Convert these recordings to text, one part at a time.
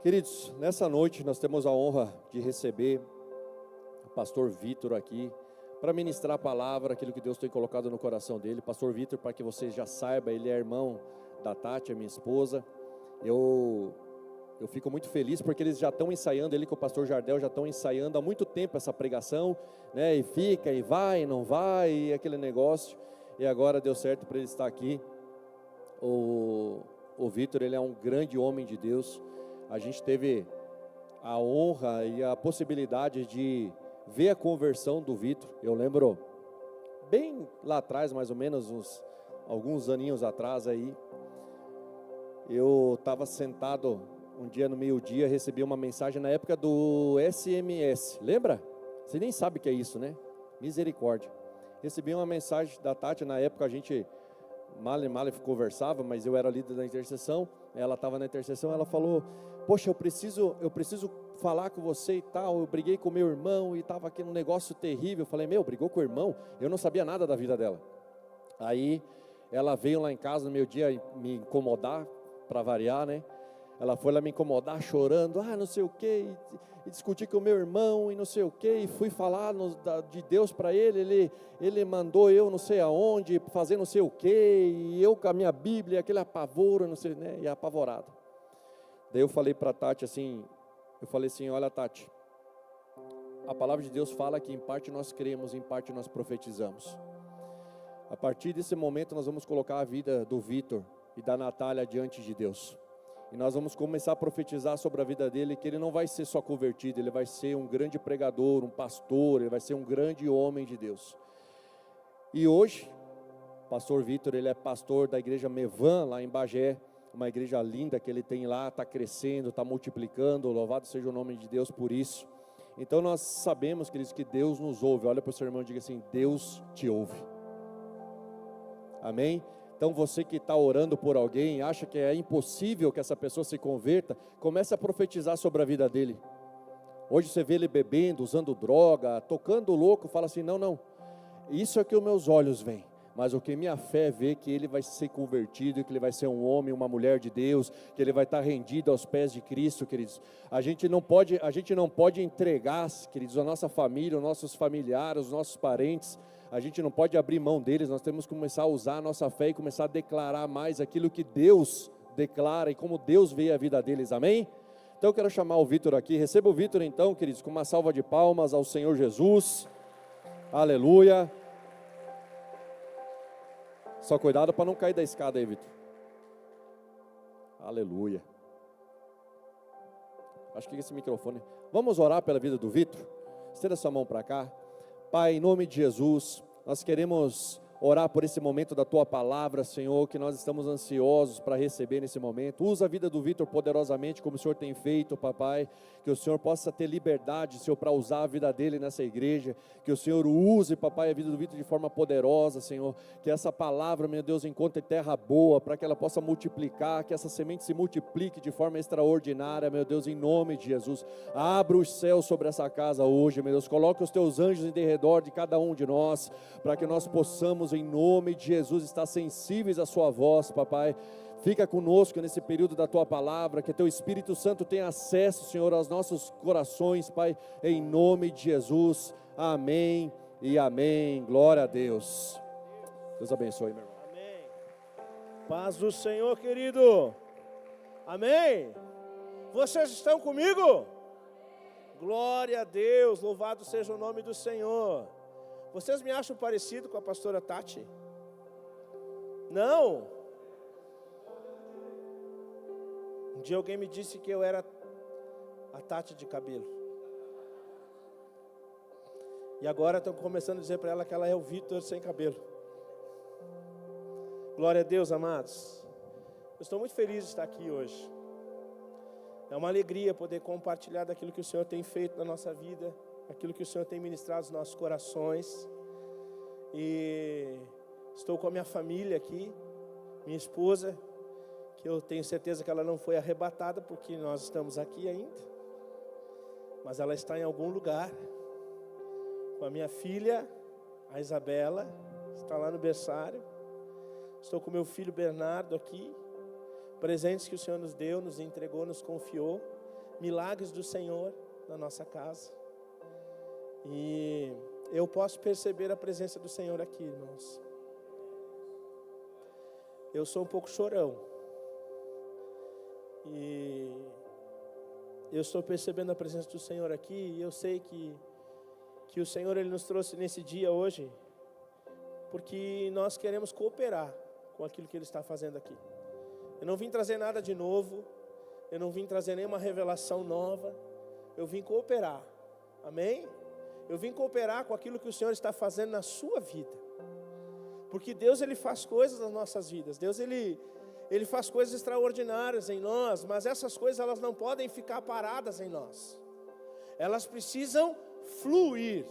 Queridos, nessa noite nós temos a honra de receber o pastor Vitor aqui para ministrar a palavra, aquilo que Deus tem colocado no coração dele. Pastor Vitor, para que você já saiba, ele é irmão da Tati, a minha esposa. Eu fico muito feliz porque eles já estão ensaiando, ele com o pastor Jardel já estão ensaiando há muito tempo essa pregação, né? E fica, e vai, e não vai, e aquele negócio. E agora deu certo para ele estar aqui. O Vitor, ele é um grande homem de Deus. A gente teve a honra e a possibilidade de ver a conversão do Vitor. Eu lembro bem lá atrás, mais ou menos alguns aninhos atrás aí, eu estava sentado um dia no meio-dia, recebi uma mensagem na época do SMS, lembra? Você nem sabe o que é isso, né? Misericórdia. Recebi uma mensagem da Tati, na época a gente mal conversava, mas eu era líder da intercessão, ela estava na intercessão, ela falou: poxa, eu preciso falar com você e tal, eu briguei com meu irmão e estava aqui um negócio terrível. Eu falei: meu, brigou com o irmão? Eu não sabia nada da vida dela. Aí ela veio lá em casa no meio-dia me incomodar, para variar, né? Ela foi lá me incomodar chorando, não sei o que, e discutir com o meu irmão e não sei o que, e fui falar de Deus para ele mandou eu não sei aonde, fazer não sei o que, e eu com a minha Bíblia, aquele apavoro, não sei, né, e apavorado. Daí eu falei para a Tati assim, olha Tati, a palavra de Deus fala que em parte nós cremos, em parte nós profetizamos. A partir desse momento nós vamos colocar a vida do Vitor e da Natália diante de Deus. E nós vamos começar a profetizar sobre a vida dele, que ele não vai ser só convertido, ele vai ser um grande pregador, um pastor, ele vai ser um grande homem de Deus. E hoje, pastor Vitor, ele é pastor da igreja Mevan, lá em Bagé, uma igreja linda que ele tem lá, está crescendo, está multiplicando, louvado seja o nome de Deus por isso. Então nós sabemos, queridos, que Deus nos ouve. Olha para o seu irmão e diga assim: Deus te ouve. Amém? Então você que está orando por alguém, acha que é impossível que essa pessoa se converta, comece a profetizar sobre a vida dele. Hoje você vê ele bebendo, usando droga, tocando louco, fala assim: não, isso é que os meus olhos veem, mas o que minha fé vê, que ele vai ser convertido, que ele vai ser um homem, uma mulher de Deus, que ele vai estar rendido aos pés de Cristo, queridos. A gente não pode entregar, queridos, a nossa família, os nossos familiares, os nossos parentes. A gente não pode abrir mão deles, nós temos que começar a usar a nossa fé e começar a declarar mais aquilo que Deus declara e como Deus vê a vida deles, amém? Então eu quero chamar o Vitor aqui, receba o Vitor então, queridos, com uma salva de palmas ao Senhor Jesus, aleluia. Só cuidado para não cair da escada aí, Vitor, aleluia. Acho que esse microfone, vamos orar pela vida do Vitor, estenda sua mão para cá. Pai, em nome de Jesus, nós queremos orar por esse momento da Tua palavra, Senhor, que nós estamos ansiosos para receber nesse momento. Usa a vida do Vitor poderosamente, como o Senhor tem feito, papai, que o Senhor possa ter liberdade, Senhor, para usar a vida dele nessa igreja, que o Senhor use, papai, a vida do Vitor de forma poderosa, Senhor, que essa palavra, meu Deus, encontre terra boa, para que ela possa multiplicar, que essa semente se multiplique de forma extraordinária, meu Deus, em nome de Jesus. Abra os céus sobre essa casa hoje, meu Deus, coloque os Teus anjos em derredor de cada um de nós, para que nós possamos, em nome de Jesus, estar sensíveis à sua voz, papai. Fica conosco nesse período da Tua palavra, que Teu Espírito Santo tenha acesso, Senhor, aos nossos corações, Pai, em nome de Jesus, amém e amém, glória a Deus. Deus abençoe, meu irmão. Amém. Paz do Senhor, querido. Amém. Vocês estão comigo? Glória a Deus, louvado seja o nome do Senhor. Vocês me acham parecido com a pastora Tati? Não? Um dia alguém me disse que eu era a Tati de cabelo. E agora estão começando a dizer para ela que ela é o Vitor sem cabelo. Glória a Deus, amados. Eu estou muito feliz de estar aqui hoje. É uma alegria poder compartilhar daquilo que o Senhor tem feito na nossa vida, aquilo que o Senhor tem ministrado nos nossos corações. E estou com a minha família aqui, minha esposa, que eu tenho certeza que ela não foi arrebatada, porque nós estamos aqui ainda, mas ela está em algum lugar, com a minha filha, a Isabela, está lá no berçário. Estou com meu filho Bernardo aqui, presentes que o Senhor nos deu, nos entregou, nos confiou. milagres do Senhor na nossa casa. E eu posso perceber a presença do Senhor aqui, irmãos. Eu sou um pouco chorão. E eu estou percebendo a presença do Senhor aqui. E eu sei que o Senhor Ele nos trouxe nesse dia hoje, porque nós queremos cooperar com aquilo que Ele está fazendo aqui. Eu não vim trazer nada de novo. Eu não vim trazer nenhuma revelação nova. Eu vim cooperar. Amém? Eu vim cooperar com aquilo que o Senhor está fazendo na sua vida. Porque Deus, Ele faz coisas nas nossas vidas. Deus, Ele faz coisas extraordinárias em nós. Mas essas coisas, elas não podem ficar paradas em nós. Elas precisam fluir.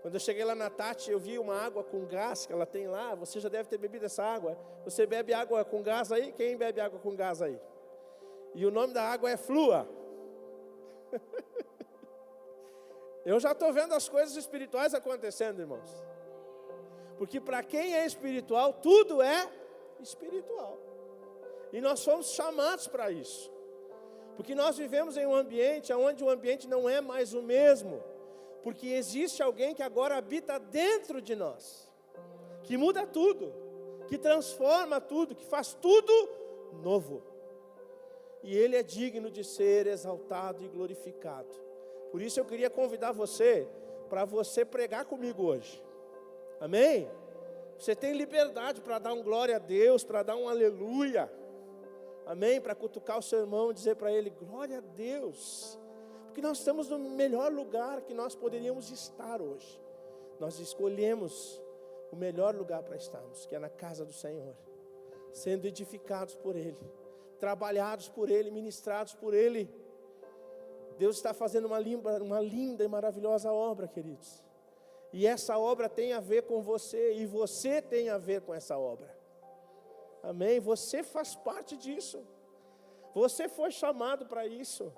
Quando eu cheguei lá na Tati, eu vi uma água com gás que ela tem lá. Você já deve ter bebido essa água. Você bebe água com gás aí? Quem bebe água com gás aí? E o nome da água é Flua. Eu já estou vendo as coisas espirituais acontecendo, irmãos. Porque para quem é espiritual, tudo é espiritual. E nós fomos chamados para isso. Porque nós vivemos em um ambiente onde o ambiente não é mais o mesmo. Porque existe alguém que agora habita dentro de nós. Que muda tudo. Que transforma tudo. Que faz tudo novo. E Ele é digno de ser exaltado e glorificado. Por isso eu queria convidar você, para você pregar comigo hoje. Amém? Você tem liberdade para dar um glória a Deus, para dar um aleluia. Amém? Para cutucar o seu irmão e dizer para ele, glória a Deus. Porque nós estamos no melhor lugar que nós poderíamos estar hoje. Nós escolhemos o melhor lugar para estarmos, que é na casa do Senhor. Sendo edificados por Ele, trabalhados por Ele, ministrados por Ele. Deus está fazendo uma linda e maravilhosa obra, queridos. E essa obra tem a ver com você, e você tem a ver com essa obra. Amém? Você faz parte disso. Você foi chamado para isso.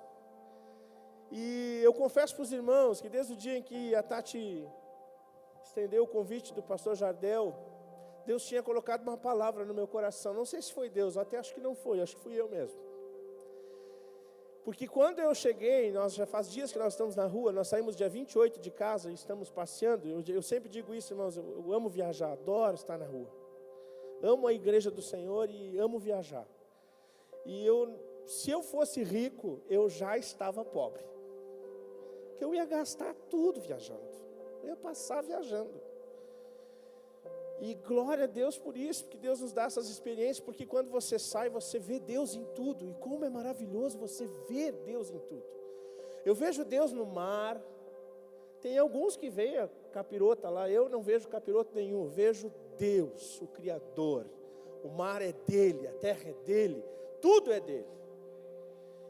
E eu confesso para os irmãos que desde o dia em que a Tati estendeu o convite do pastor Jardel, Deus tinha colocado uma palavra no meu coração. Não sei se foi Deus, até acho que não foi, acho que fui eu mesmo. Porque quando eu cheguei, nós já faz dias que nós estamos na rua, nós saímos dia 28 de casa e estamos passeando. Eu sempre digo isso, irmãos, eu amo viajar, adoro estar na rua. Amo a igreja do Senhor e amo viajar. E se eu fosse rico, eu já estava pobre. Porque eu ia gastar tudo viajando. Eu ia passar viajando. E glória a Deus por isso, porque Deus nos dá essas experiências, porque quando você sai, você vê Deus em tudo. E como é maravilhoso você ver Deus em tudo. Eu vejo Deus no mar. Tem alguns que veem a capirota lá, eu não vejo capiroto nenhum. Eu vejo Deus, o Criador. O mar é dele, a terra é dele, tudo é dele.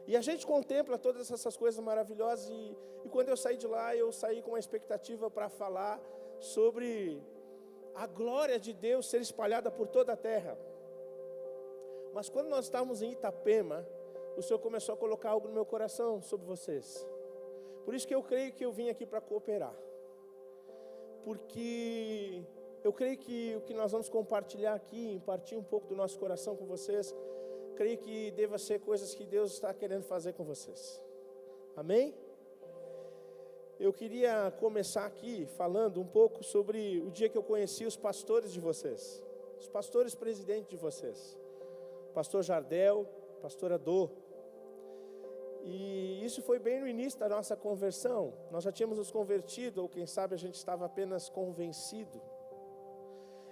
E a gente contempla todas essas coisas maravilhosas. E quando eu saí de lá, eu saí com uma expectativa para falar sobre a glória de Deus ser espalhada por toda a terra. Mas quando nós estávamos em Itapema, o Senhor começou a colocar algo no meu coração sobre vocês. Por isso que eu creio que eu vim aqui para cooperar. Porque eu creio que o que nós vamos compartilhar aqui, impartir um pouco do nosso coração com vocês, creio que deva ser coisas que Deus está querendo fazer com vocês. Amém? Eu queria começar aqui falando um pouco sobre o dia que eu conheci os pastores de vocês. Os pastores presidentes de vocês. Pastor Jardel, pastora Dô. E isso foi bem no início da nossa conversão. Nós já tínhamos nos convertido, ou quem sabe a gente estava apenas convencido.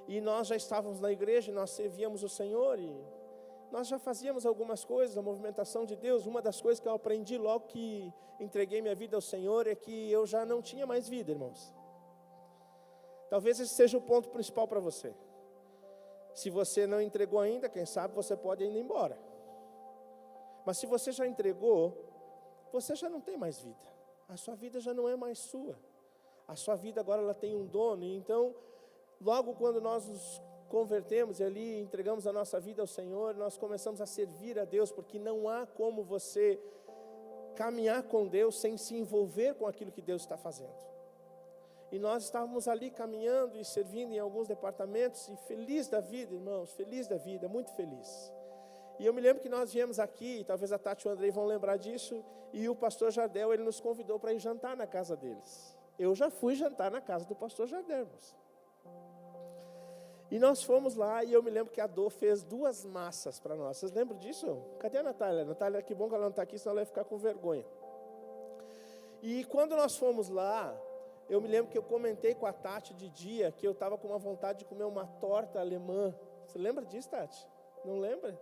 E nós já estávamos na igreja, nós servíamos o Senhor e nós já fazíamos algumas coisas, a movimentação de Deus. Uma das coisas que eu aprendi logo que entreguei minha vida ao Senhor é que eu já não tinha mais vida, irmãos. Talvez esse seja o ponto principal para você. Se você não entregou ainda, quem sabe você pode ir embora. Mas se você já entregou, você já não tem mais vida. A sua vida já não é mais sua. A sua vida agora ela tem um dono. E então, logo quando nós nos convertemos e ali entregamos a nossa vida ao Senhor, nós começamos a servir a Deus, porque não há como você caminhar com Deus sem se envolver com aquilo que Deus está fazendo. E nós estávamos ali caminhando e servindo em alguns departamentos, e feliz da vida, irmãos, feliz da vida, muito feliz. E eu me lembro que nós viemos aqui, talvez a Tati e o Andrei vão lembrar disso, e o pastor Jardel, ele nos convidou para ir jantar na casa deles. Eu já fui jantar na casa do pastor Jardel, irmãos. E nós fomos lá, e eu me lembro que a Dô fez 2 massas para nós. Vocês lembram disso? Cadê a Natália? Natália, que bom que ela não está aqui, senão ela vai ficar com vergonha. E quando nós fomos lá, eu me lembro que eu comentei com a Tati de dia, que eu estava com uma vontade de comer uma torta alemã. Você lembra disso, Tati? Não lembra?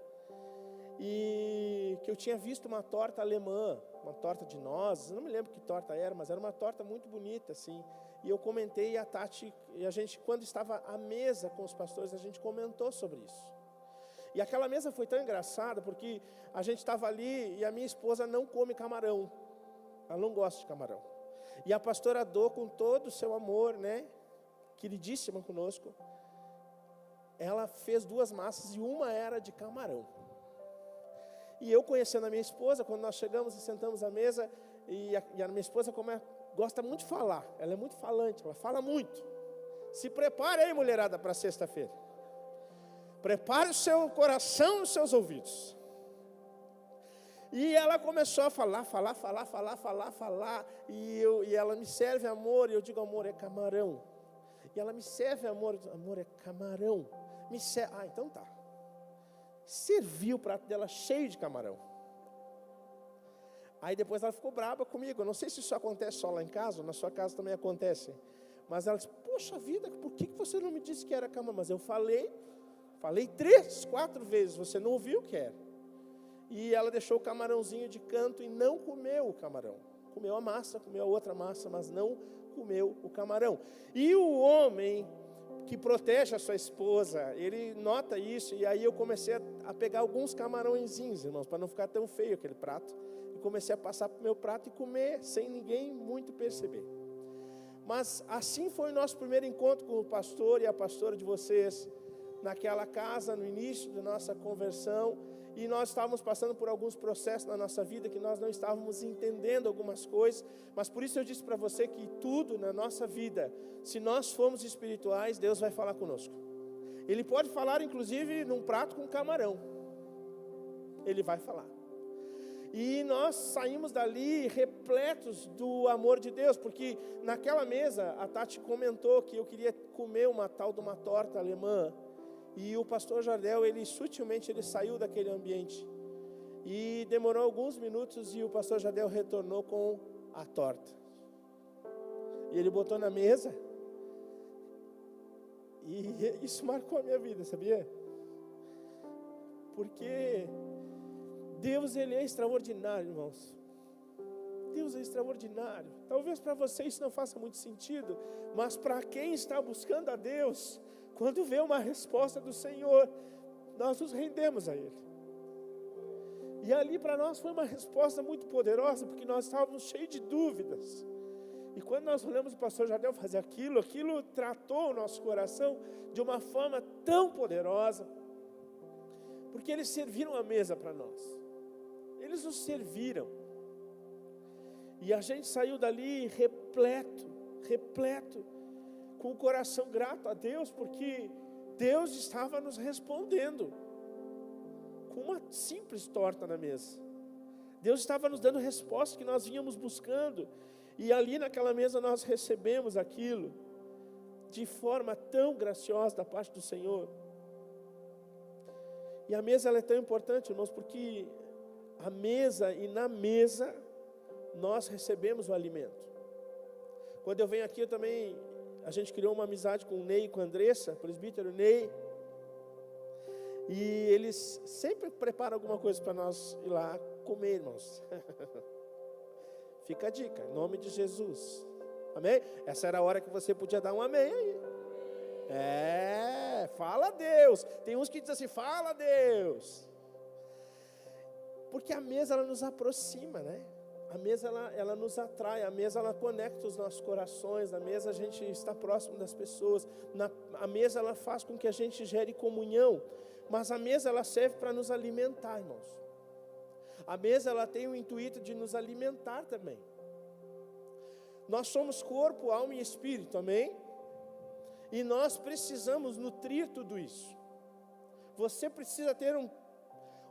E que eu tinha visto uma torta alemã, uma torta de nozes, não me lembro que torta era, mas era uma torta muito bonita, assim. E eu comentei, e a Tati, e a gente, quando estava à mesa com os pastores, a gente comentou sobre isso. E aquela mesa foi tão engraçada, porque a gente estava ali e a minha esposa não come camarão. Ela não gosta de camarão. E a pastora Dô, com todo o seu amor, né, queridíssima conosco, ela fez 2 massas e uma era de camarão. E eu, conhecendo a minha esposa, quando nós chegamos e sentamos à mesa, e a minha esposa gosta muito de falar, ela é muito falante, ela fala muito. Se prepare aí, mulherada, para sexta-feira. Prepare o seu coração e os seus ouvidos. E ela começou a falar, e ela me serve amor, e eu digo, amor, é camarão. E ela me serve amor é camarão. Então tá. Serviu o prato dela cheio de camarão. Aí depois ela ficou brava comigo. Eu não sei se isso acontece só lá em casa, ou na sua casa também acontece. Mas ela disse, poxa vida, por que você não me disse que era camarão? Mas eu falei 3, 4 vezes, você não ouviu o que era. E ela deixou o camarãozinho de canto e não comeu o camarão. Comeu a massa, comeu a outra massa, mas não comeu o camarão. E o homem que protege a sua esposa, ele nota isso, e aí eu comecei a pegar alguns camarõezinhos, irmãos, para não ficar tão feio aquele prato, e comecei a passar para o meu prato e comer, sem ninguém muito perceber. Mas assim foi o nosso primeiro encontro com o pastor e a pastora de vocês, naquela casa, no início da nossa conversão, e nós estávamos passando por alguns processos na nossa vida que nós não estávamos entendendo algumas coisas, mas por isso eu disse para você que tudo na nossa vida, se nós formos espirituais, Deus vai falar conosco. Ele pode falar inclusive num prato com camarão. Ele vai falar. E nós saímos dali repletos do amor de Deus, porque naquela mesa a Tati comentou que eu queria comer uma tal de uma torta alemã. E o pastor Jardel, sutilmente saiu daquele ambiente. E demorou alguns minutos e o pastor Jardel retornou com a torta. E ele botou na mesa. E isso marcou a minha vida, sabia? Porque Deus, Ele é extraordinário, irmãos. Deus é extraordinário. Talvez para você isso não faça muito sentido, mas para quem está buscando a Deus, quando vê uma resposta do Senhor, nós nos rendemos a Ele. E ali para nós foi uma resposta muito poderosa, porque nós estávamos cheios de dúvidas. E quando nós olhamos o pastor Jardel fazer aquilo tratou o nosso coração de uma forma tão poderosa, porque eles serviram a mesa para nós. Eles nos serviram. E a gente saiu dali repleto, com o coração grato a Deus, porque Deus estava nos respondendo com uma simples torta na mesa. Deus estava nos dando respostas que nós vínhamos buscando, e ali naquela mesa nós recebemos aquilo de forma tão graciosa da parte do Senhor. E a mesa ela é tão importante, irmãos, porque a mesa, e na mesa nós recebemos o alimento. Quando eu venho aqui a gente criou uma amizade com o Ney e com a Andressa, presbítero Ney. E eles sempre preparam alguma coisa para nós ir lá comer, irmãos. Fica a dica, em nome de Jesus. Amém? Essa era a hora que você podia dar um amém aí. Fala a Deus. Tem uns que dizem assim, fala a Deus. Porque a mesa ela nos aproxima, né? A mesa ela nos atrai, a mesa ela conecta os nossos corações, na mesa a gente está próximo das pessoas, a mesa ela faz com que a gente gere comunhão, mas a mesa ela serve para nos alimentar, irmãos. A mesa ela tem o intuito de nos alimentar também. Nós somos corpo, alma e espírito, amém? E nós precisamos nutrir tudo isso. Você precisa ter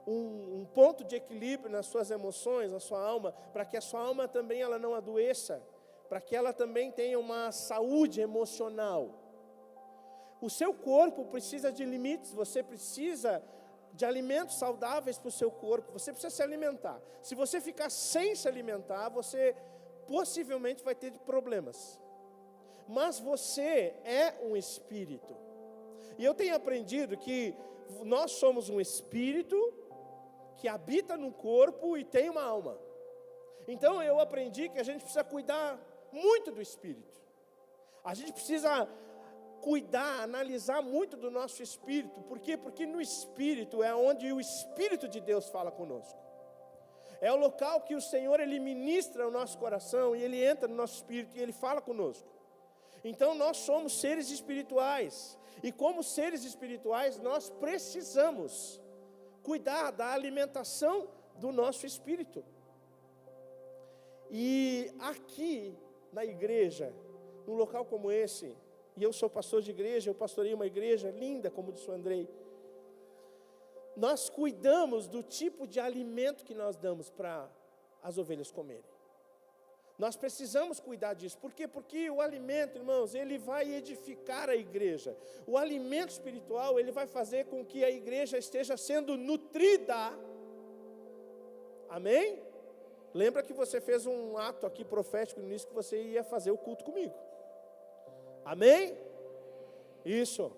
um ponto de equilíbrio nas suas emoções, na sua alma, para que a sua alma também ela não adoeça, para que ela também tenha uma saúde emocional. O seu corpo precisa de limites, você precisa de alimentos saudáveis para o seu corpo, você precisa se alimentar. Se você ficar sem se alimentar, você possivelmente vai ter problemas. Mas você é um espírito. E eu tenho aprendido que nós somos um espírito que habita no corpo e tem uma alma. Então eu aprendi que a gente precisa cuidar muito do espírito. A gente precisa cuidar, analisar muito do nosso espírito. Por quê? Porque no espírito é onde o Espírito de Deus fala conosco. É o local que o Senhor, Ele ministra o nosso coração, e Ele entra no nosso espírito, e Ele fala conosco. Então nós somos seres espirituais, e como seres espirituais, nós precisamos cuidar da alimentação do nosso espírito. E aqui na igreja, num local como esse, e eu sou pastor de igreja, eu pastorei uma igreja linda, como disse o Andrei, nós cuidamos do tipo de alimento que nós damos para as ovelhas comerem. Nós precisamos cuidar disso. Por quê? Porque o alimento, irmãos, ele vai edificar a igreja. O alimento espiritual, ele vai fazer com que a igreja esteja sendo nutrida. Amém? Lembra que você fez um ato aqui profético no início que você ia fazer o culto comigo. Amém? Isso.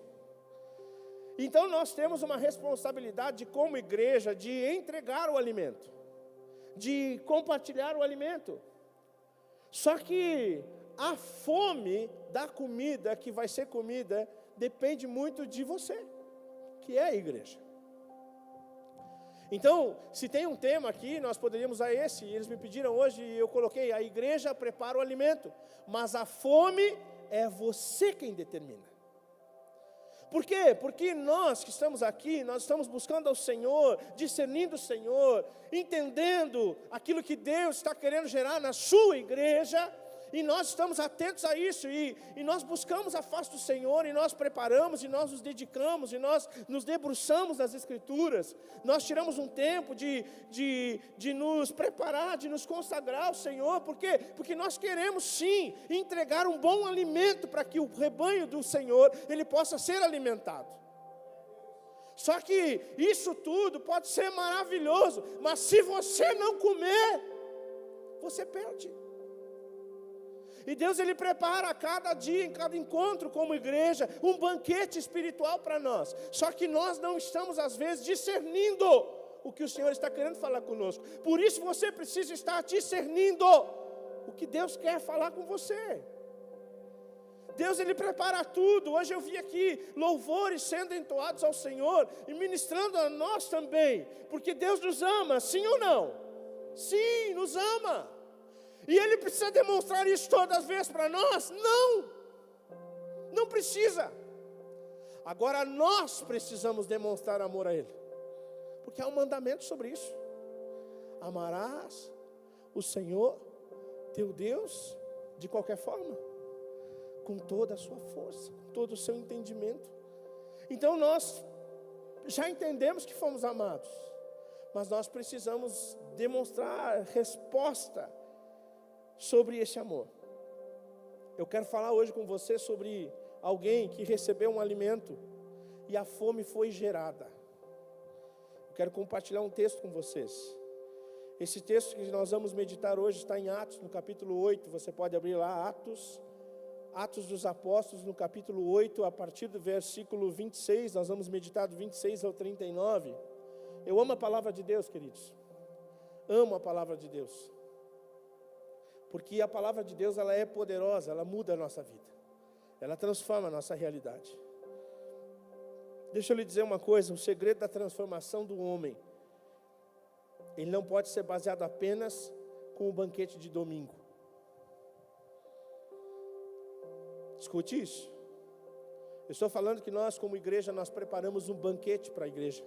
Então nós temos uma responsabilidade como igreja de entregar o alimento, de compartilhar o alimento. Só que a fome da comida que vai ser comida depende muito de você, que é a igreja. Então, se tem um tema aqui, nós poderíamos usar esse. Eles me pediram hoje e eu coloquei: a igreja prepara o alimento, mas a fome é você quem determina. Por quê? Porque nós que estamos aqui, nós estamos buscando ao Senhor, discernindo o Senhor, entendendo aquilo que Deus está querendo gerar na sua igreja, e nós estamos atentos a isso, e nós buscamos a face do Senhor, e nós preparamos, e nós nos dedicamos, e nós nos debruçamos nas Escrituras. Nós tiramos um tempo de nos preparar, de nos consagrar ao Senhor. Por quê? Porque nós queremos sim entregar um bom alimento para que o rebanho do Senhor, ele possa ser alimentado. Só que isso tudo pode ser maravilhoso, mas se você não comer, você perde. E Deus, Ele prepara a cada dia, em cada encontro como igreja, um banquete espiritual para nós. Só que nós não estamos, às vezes, discernindo o que o Senhor está querendo falar conosco. Por isso você precisa estar discernindo o que Deus quer falar com você. Deus, Ele prepara tudo. Hoje eu vi aqui louvores sendo entoados ao Senhor e ministrando a nós também. Porque Deus nos ama, sim ou não? Sim, nos ama. E Ele precisa demonstrar isso todas as vezes para nós? Não, não precisa. Agora nós precisamos demonstrar amor a Ele, porque há um mandamento sobre isso: amarás o Senhor teu Deus de qualquer forma, com toda a sua força, com todo o seu entendimento. Então nós já entendemos que fomos amados, mas nós precisamos demonstrar resposta sobre esse amor. Eu quero falar hoje com você sobre alguém que recebeu um alimento e a fome foi gerada. Eu quero compartilhar um texto com vocês. Esse texto que nós vamos meditar hoje está em Atos, no capítulo 8. Você pode abrir lá, Atos dos Apóstolos, no capítulo 8, a partir do versículo 26. Nós vamos meditar do 26 ao 39. Eu amo a palavra de Deus, queridos. Amo a palavra de Deus. Porque a palavra de Deus, ela é poderosa, ela muda a nossa vida. Ela transforma a nossa realidade. Deixa eu lhe dizer uma coisa: o segredo da transformação do homem, ele não pode ser baseado apenas com o banquete de domingo. Escute isso. Eu estou falando que nós, como igreja, nós preparamos um banquete para a igreja.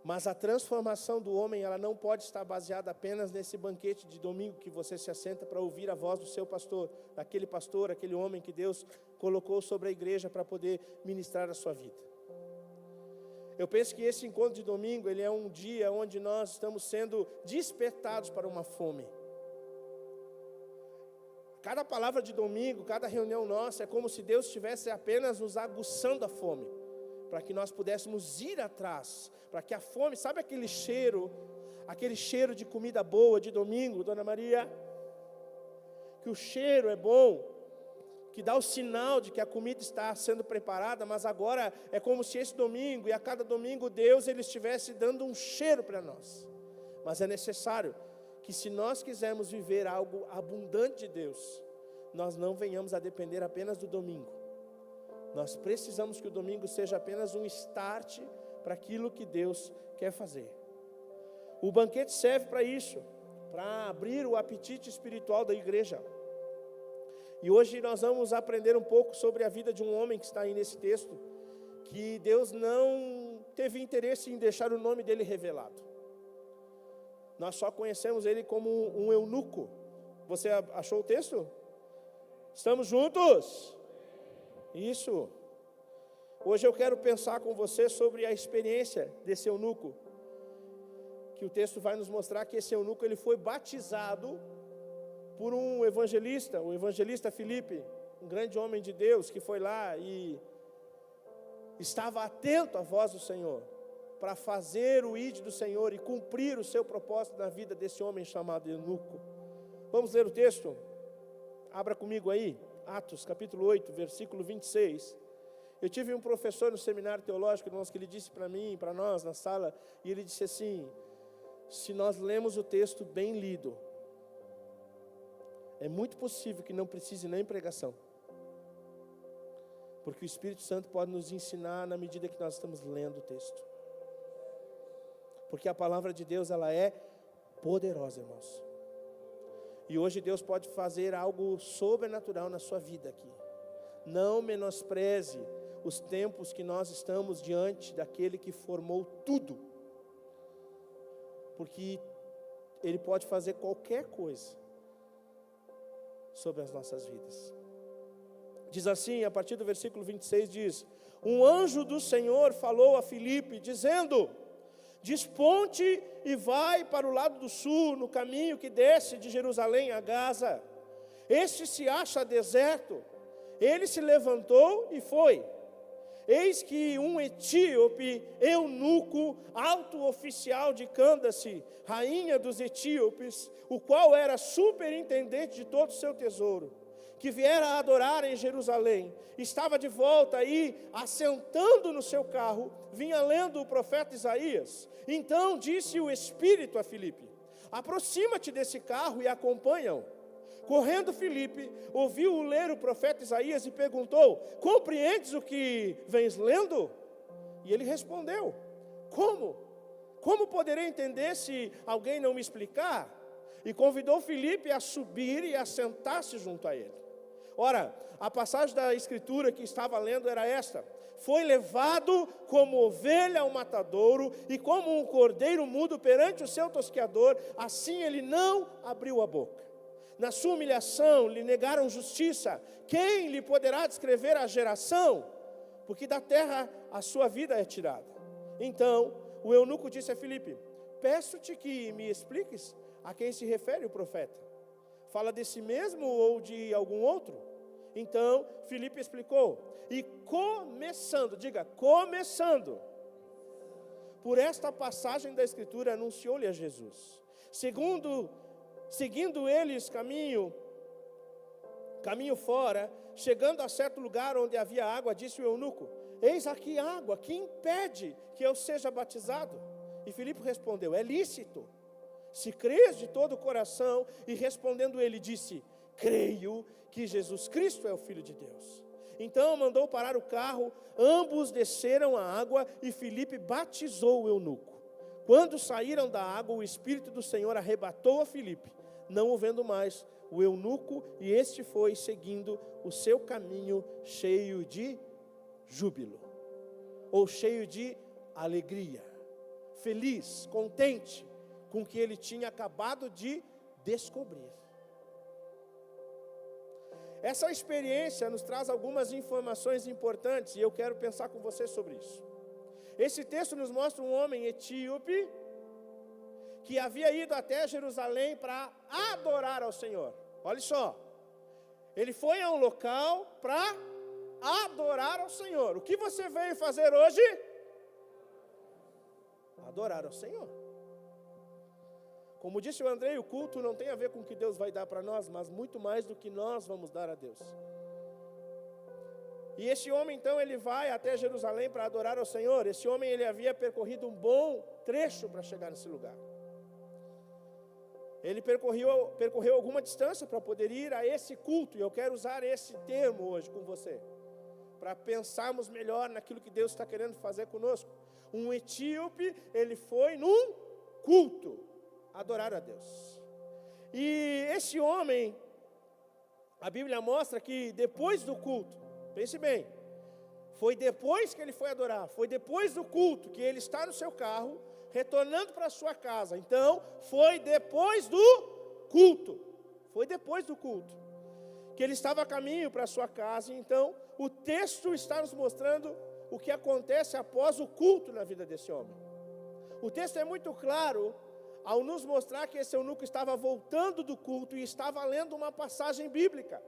Mas a transformação do homem, ela não pode estar baseada apenas nesse banquete de domingo que você se assenta para ouvir a voz do seu pastor, aquele homem que Deus colocou sobre a igreja para poder ministrar a sua vida. Eu penso que esse encontro de domingo, ele é um dia onde nós estamos sendo despertados para uma fome. Cada palavra de domingo, cada reunião nossa, é como se Deus estivesse apenas nos aguçando a fome, para que nós pudéssemos ir atrás, para que a fome, sabe aquele cheiro de comida boa de domingo, Dona Maria? Que o cheiro é bom, que dá o sinal de que a comida está sendo preparada, mas agora é como se esse domingo, e a cada domingo Deus ele estivesse dando um cheiro para nós. Mas é necessário que, se nós quisermos viver algo abundante de Deus, nós não venhamos a depender apenas do domingo. Nós precisamos que o domingo seja apenas um start para aquilo que Deus quer fazer. O banquete serve para isso, para abrir o apetite espiritual da igreja. E hoje nós vamos aprender um pouco sobre a vida de um homem que está aí nesse texto, que Deus não teve interesse em deixar o nome dele revelado. Nós só conhecemos ele como um eunuco. Você achou o texto? Estamos juntos? Isso. Hoje eu quero pensar com você sobre a experiência desse eunuco, que o texto vai nos mostrar que esse eunuco ele foi batizado por um evangelista, o evangelista Filipe, um grande homem de Deus que foi lá e estava atento à voz do Senhor, para fazer o ide do Senhor e cumprir o seu propósito na vida desse homem chamado eunuco. Vamos ler o texto? Abra comigo aí, Atos capítulo 8, versículo 26. Eu tive um professor no seminário teológico que ele disse para mim, para nós na sala, e ele disse assim: se nós lemos o texto bem lido, é muito possível que não precise nem pregação, porque o Espírito Santo pode nos ensinar na medida que nós estamos lendo o texto, porque a palavra de Deus ela é poderosa, irmãos. E hoje Deus pode fazer algo sobrenatural na sua vida aqui. Não menospreze os tempos que nós estamos diante daquele que formou tudo, porque Ele pode fazer qualquer coisa sobre as nossas vidas. Diz assim, a partir do versículo 26, diz: um anjo do Senhor falou a Filipe, dizendo: desponte e vai para o lado do sul, no caminho que desce de Jerusalém a Gaza. Este se acha deserto. Ele se levantou e foi. Eis que um etíope, eunuco, alto oficial de Cândace, rainha dos etíopes, o qual era superintendente de todo o seu tesouro, que viera adorar em Jerusalém, estava de volta aí, assentando no seu carro, vinha lendo o profeta Isaías. Então disse o Espírito a Filipe: aproxima-te desse carro e acompanha-o. Correndo Filipe, ouviu-o ler o profeta Isaías e perguntou: compreendes o que vens lendo? E ele respondeu: como? Como poderei entender se alguém não me explicar? E convidou Filipe a subir e a sentar-se junto a ele. Ora, a passagem da escritura que estava lendo era esta: foi levado como ovelha ao matadouro, e como um cordeiro mudo perante o seu tosqueador, assim ele não abriu a boca. Na sua humilhação lhe negaram justiça. Quem lhe poderá descrever a geração? Porque da terra a sua vida é tirada. Então o eunuco disse a Filipe: peço-te que me expliques a quem se refere o profeta. Fala de si mesmo ou de algum outro? Então Filipe explicou, e começando, diga, começando, por esta passagem da escritura, anunciou-lhe a Jesus. Seguindo eles caminho fora, chegando a certo lugar onde havia água, disse o eunuco: eis aqui água, que impede que eu seja batizado? E Filipe respondeu: é lícito, se crês de todo o coração. E respondendo ele, disse: creio que Jesus Cristo é o Filho de Deus. Então mandou parar o carro, ambos desceram a água e Filipe batizou o eunuco. Quando saíram da água, o Espírito do Senhor arrebatou a Filipe, não o vendo mais o eunuco, e este foi seguindo o seu caminho cheio de júbilo, ou cheio de alegria, feliz, contente com o que ele tinha acabado de descobrir. Essa experiência nos traz algumas informações importantes, e eu quero pensar com você sobre isso. Esse texto nos mostra um homem etíope que havia ido até Jerusalém para adorar ao Senhor. Olha só, ele foi a um local para adorar ao Senhor. O que você veio fazer hoje? Adorar ao Senhor. Como disse o Andrei, o culto não tem a ver com o que Deus vai dar para nós, mas muito mais do que nós vamos dar a Deus. E esse homem, então, ele vai até Jerusalém para adorar ao Senhor. Esse homem, ele havia percorrido um bom trecho para chegar nesse lugar. Ele percorreu alguma distância para poder ir a esse culto, e eu quero usar esse termo hoje com você, para pensarmos melhor naquilo que Deus está querendo fazer conosco. Um etíope, ele foi num culto, adorar a Deus. E esse homem, a Bíblia mostra que depois do culto, pense bem, foi depois que ele foi adorar, foi depois do culto que ele está no seu carro, retornando para a sua casa. Então, foi depois do culto, que ele estava a caminho para a sua casa. Então, o texto está nos mostrando o que acontece após o culto na vida desse homem. O texto é muito claro ao nos mostrar que esse eunuco estava voltando do culto e estava lendo uma passagem bíblica.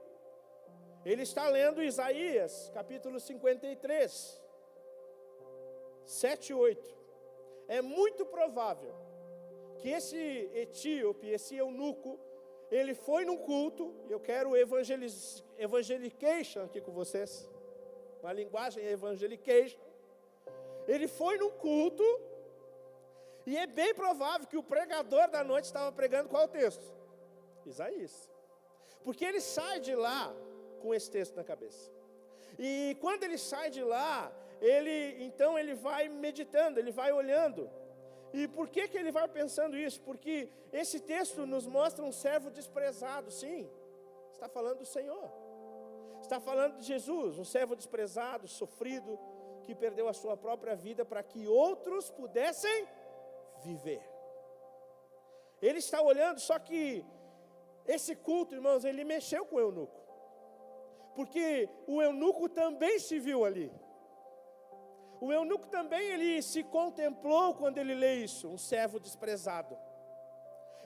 Ele está lendo Isaías, capítulo 53, 7 e 8. É muito provável que esse etíope, esse eunuco, ele foi num culto, e eu quero evangelication aqui com vocês, uma linguagem evangelication. Ele foi num culto, e é bem provável que o pregador da noite estava pregando qual texto? Isaías. Porque ele sai de lá com esse texto na cabeça. E quando ele sai de lá, então ele vai meditando, ele vai olhando. E por que ele vai pensando isso? Porque esse texto nos mostra um servo desprezado, sim. Está falando do Senhor. Está falando de Jesus, um servo desprezado, sofrido, que perdeu a sua própria vida para que outros pudessem viver. Ele está olhando, só que esse culto, irmãos, ele mexeu com o eunuco. Porque o eunuco também se viu ali. O eunuco também, ele se contemplou quando ele lê isso, um servo desprezado.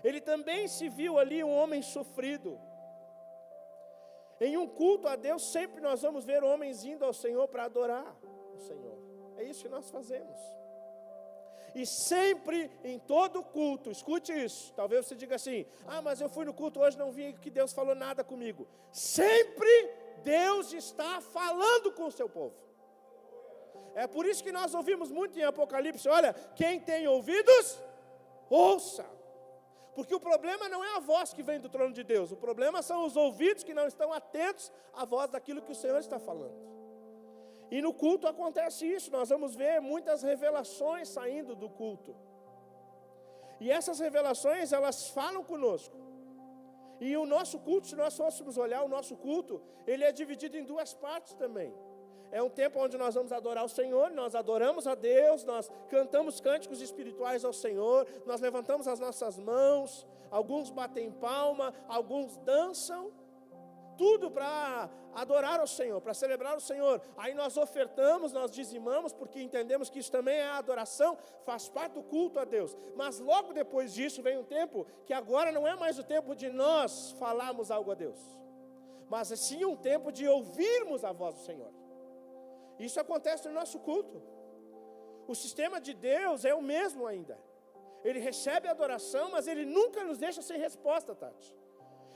Ele também se viu ali um homem sofrido. Em um culto a Deus, sempre nós vamos ver homens indo ao Senhor para adorar o Senhor. É isso que nós fazemos. E sempre, em todo culto, escute isso. Talvez você diga assim, mas eu fui no culto hoje, não vi que Deus falou nada comigo. Sempre Deus está falando com o seu povo. É por isso que nós ouvimos muito em Apocalipse, olha, quem tem ouvidos, ouça. Porque o problema não é a voz que vem do trono de Deus, o problema são os ouvidos que não estão atentos à voz daquilo que o Senhor está falando. E no culto acontece isso, nós vamos ver muitas revelações saindo do culto. E essas revelações, elas falam conosco. E o nosso culto, se nós fôssemos olhar o nosso culto, ele é dividido em duas partes também. É um tempo onde nós vamos adorar o Senhor, nós adoramos a Deus, nós cantamos cânticos espirituais ao Senhor, nós levantamos as nossas mãos, alguns batem palma, alguns dançam, tudo para adorar ao Senhor, para celebrar o Senhor. Aí nós ofertamos, nós dizimamos, porque entendemos que isso também é adoração, faz parte do culto a Deus. Mas logo depois disso vem um tempo que agora não é mais o tempo de nós falarmos algo a Deus, mas é sim um tempo de ouvirmos a voz do Senhor. Isso acontece no nosso culto. O sistema de Deus é o mesmo ainda. Ele recebe a adoração, mas Ele nunca nos deixa sem resposta, Tati.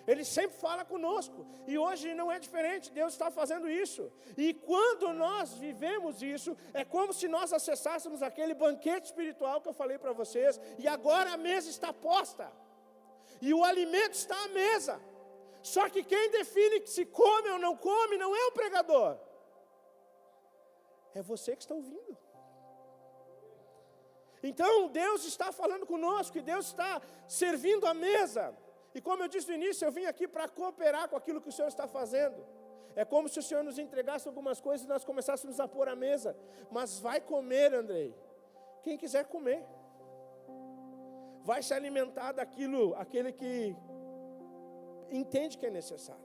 Ele sempre fala conosco. E hoje não é diferente, Deus está fazendo isso. E quando nós vivemos isso, é como se nós acessássemos aquele banquete espiritual que eu falei para vocês, e agora a mesa está posta. E o alimento está à mesa. Só que quem define se come ou não come não é o pregador. É você que está ouvindo. Então Deus está falando conosco, e Deus está servindo a mesa. E como eu disse no início, eu vim aqui para cooperar com aquilo que o Senhor está fazendo. É como se o Senhor nos entregasse algumas coisas e nós começássemos a pôr a mesa. Mas vai comer, Andrei, quem quiser comer. Vai se alimentar daquilo, aquele que entende que é necessário.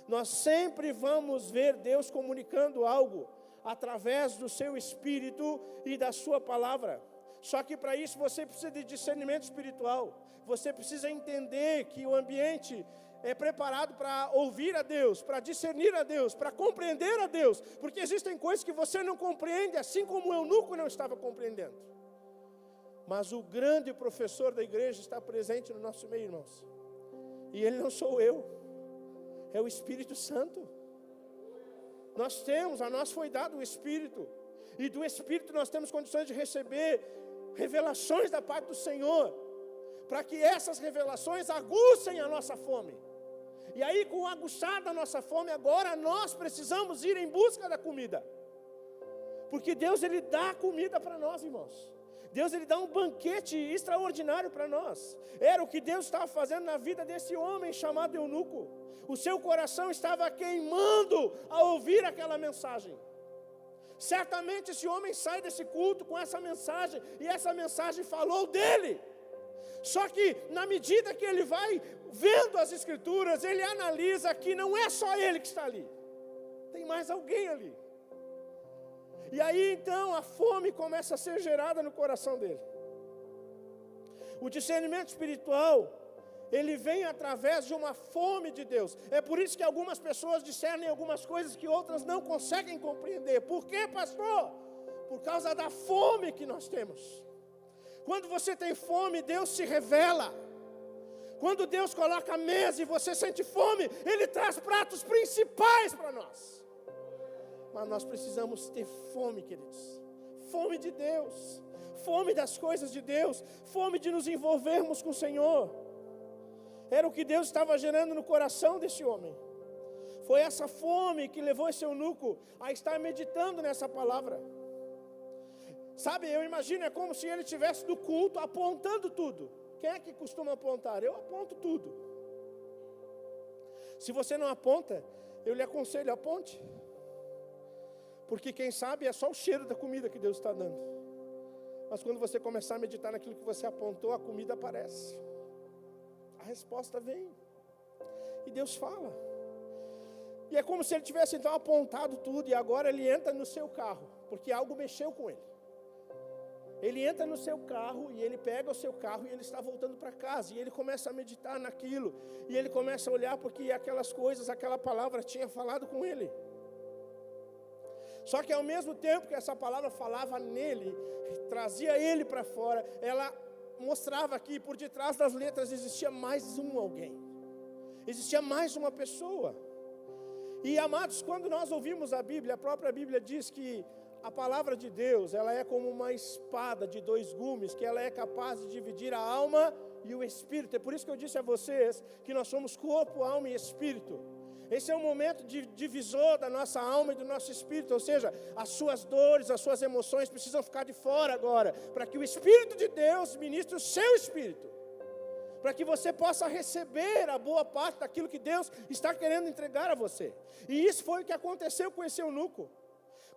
Nós sempre vamos ver Deus comunicando algo através do seu Espírito e da sua palavra. Só que para isso você precisa de discernimento espiritual. Você precisa entender que o ambiente é preparado para ouvir a Deus, para discernir a Deus, para compreender a Deus. Porque existem coisas que você não compreende, assim como o eunuco não estava compreendendo. Mas o grande professor da igreja está presente no nosso meio, irmãos. E ele não sou eu, é o Espírito Santo. A nós foi dado o Espírito. E do Espírito nós temos condições de receber revelações da parte do Senhor, para que essas revelações aguçem a nossa fome. E aí, com aguçada a nossa fome, agora nós precisamos ir em busca da comida. Porque Deus, Ele dá comida para nós, irmãos. Deus, Ele dá um banquete extraordinário para nós. Era o que Deus estava fazendo na vida desse homem chamado eunuco. O seu coração estava queimando ao ouvir aquela mensagem. Certamente esse homem sai desse culto com essa mensagem, e essa mensagem falou dele. Só que na medida que ele vai vendo as Escrituras, ele analisa que não é só ele que está ali. Tem mais alguém ali. E aí então a fome começa a ser gerada no coração dele. O discernimento espiritual, ele vem através de uma fome de Deus. É por isso que algumas pessoas discernem algumas coisas que outras não conseguem compreender. Por quê, pastor? Por causa da fome que nós temos. Quando você tem fome, Deus se revela. Quando Deus coloca a mesa e você sente fome, Ele traz pratos principais para nós. Mas nós precisamos ter fome, queridos. Fome de Deus. Fome das coisas de Deus. Fome de nos envolvermos com o Senhor. Era o que Deus estava gerando no coração desse homem. Foi essa fome que levou esse eunuco a estar meditando nessa palavra. Sabe, eu imagino, é como se ele estivesse no culto apontando tudo. Quem é que costuma apontar? Eu aponto tudo. Se você não aponta, eu lhe aconselho, aponte. Porque quem sabe é só o cheiro da comida que Deus está dando. Mas quando você começar a meditar naquilo que você apontou, a comida aparece. A resposta vem. E Deus fala. E é como se ele tivesse então apontado tudo, e agora ele entra no seu carro, porque algo mexeu com ele. Ele entra no seu carro, e ele pega o seu carro, e ele está voltando para casa, e ele começa a meditar naquilo, e ele começa a olhar, porque aquelas coisas, aquela palavra tinha falado com ele. Só que ao mesmo tempo que essa palavra falava nele, trazia ele para fora, ela mostrava que por detrás das letras existia mais um alguém. Existia mais uma pessoa. E amados, quando nós ouvimos a Bíblia, a própria Bíblia diz que a palavra de Deus, ela é como uma espada de 2 gumes, que ela é capaz de dividir a alma e o espírito. É por isso que eu disse a vocês que nós somos corpo, alma e espírito. Esse é um momento de divisor da nossa alma e do nosso espírito, ou seja, as suas dores, as suas emoções precisam ficar de fora agora, para que o Espírito de Deus ministre o seu espírito, para que você possa receber a boa parte daquilo que Deus está querendo entregar a você. E isso foi o que aconteceu com esse eunuco.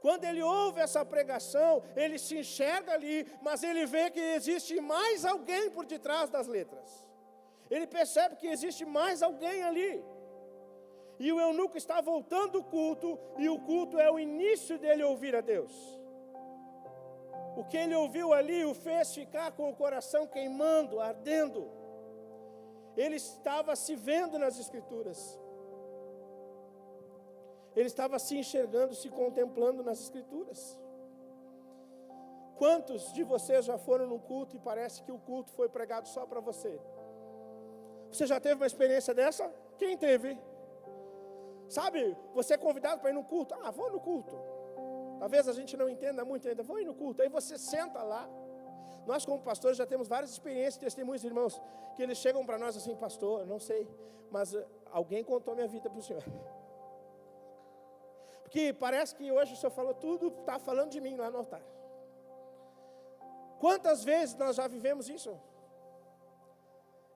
Quando ele ouve essa pregação, ele se enxerga ali, mas ele vê que existe mais alguém por detrás das letras. Ele percebe que existe mais alguém ali. E o eunuco está voltando do culto, e o culto é o início dele ouvir a Deus. O que ele ouviu ali o fez ficar com o coração queimando, ardendo. Ele estava se vendo nas Escrituras. Ele estava se enxergando, se contemplando nas Escrituras. Quantos de vocês já foram num culto e parece que o culto foi pregado só para você? Você já teve uma experiência dessa? Quem teve? Sabe, você é convidado para ir no culto. Ah, vou no culto. Talvez a gente não entenda muito ainda. Vou ir no culto. Aí você senta lá. Nós como pastores já temos várias experiências, testemunhos, irmãos, que eles chegam para nós assim, pastor, não sei, mas alguém contou minha vida para o senhor. Porque parece que hoje o senhor falou tudo, está falando de mim lá no altar. Quantas vezes nós já vivemos isso?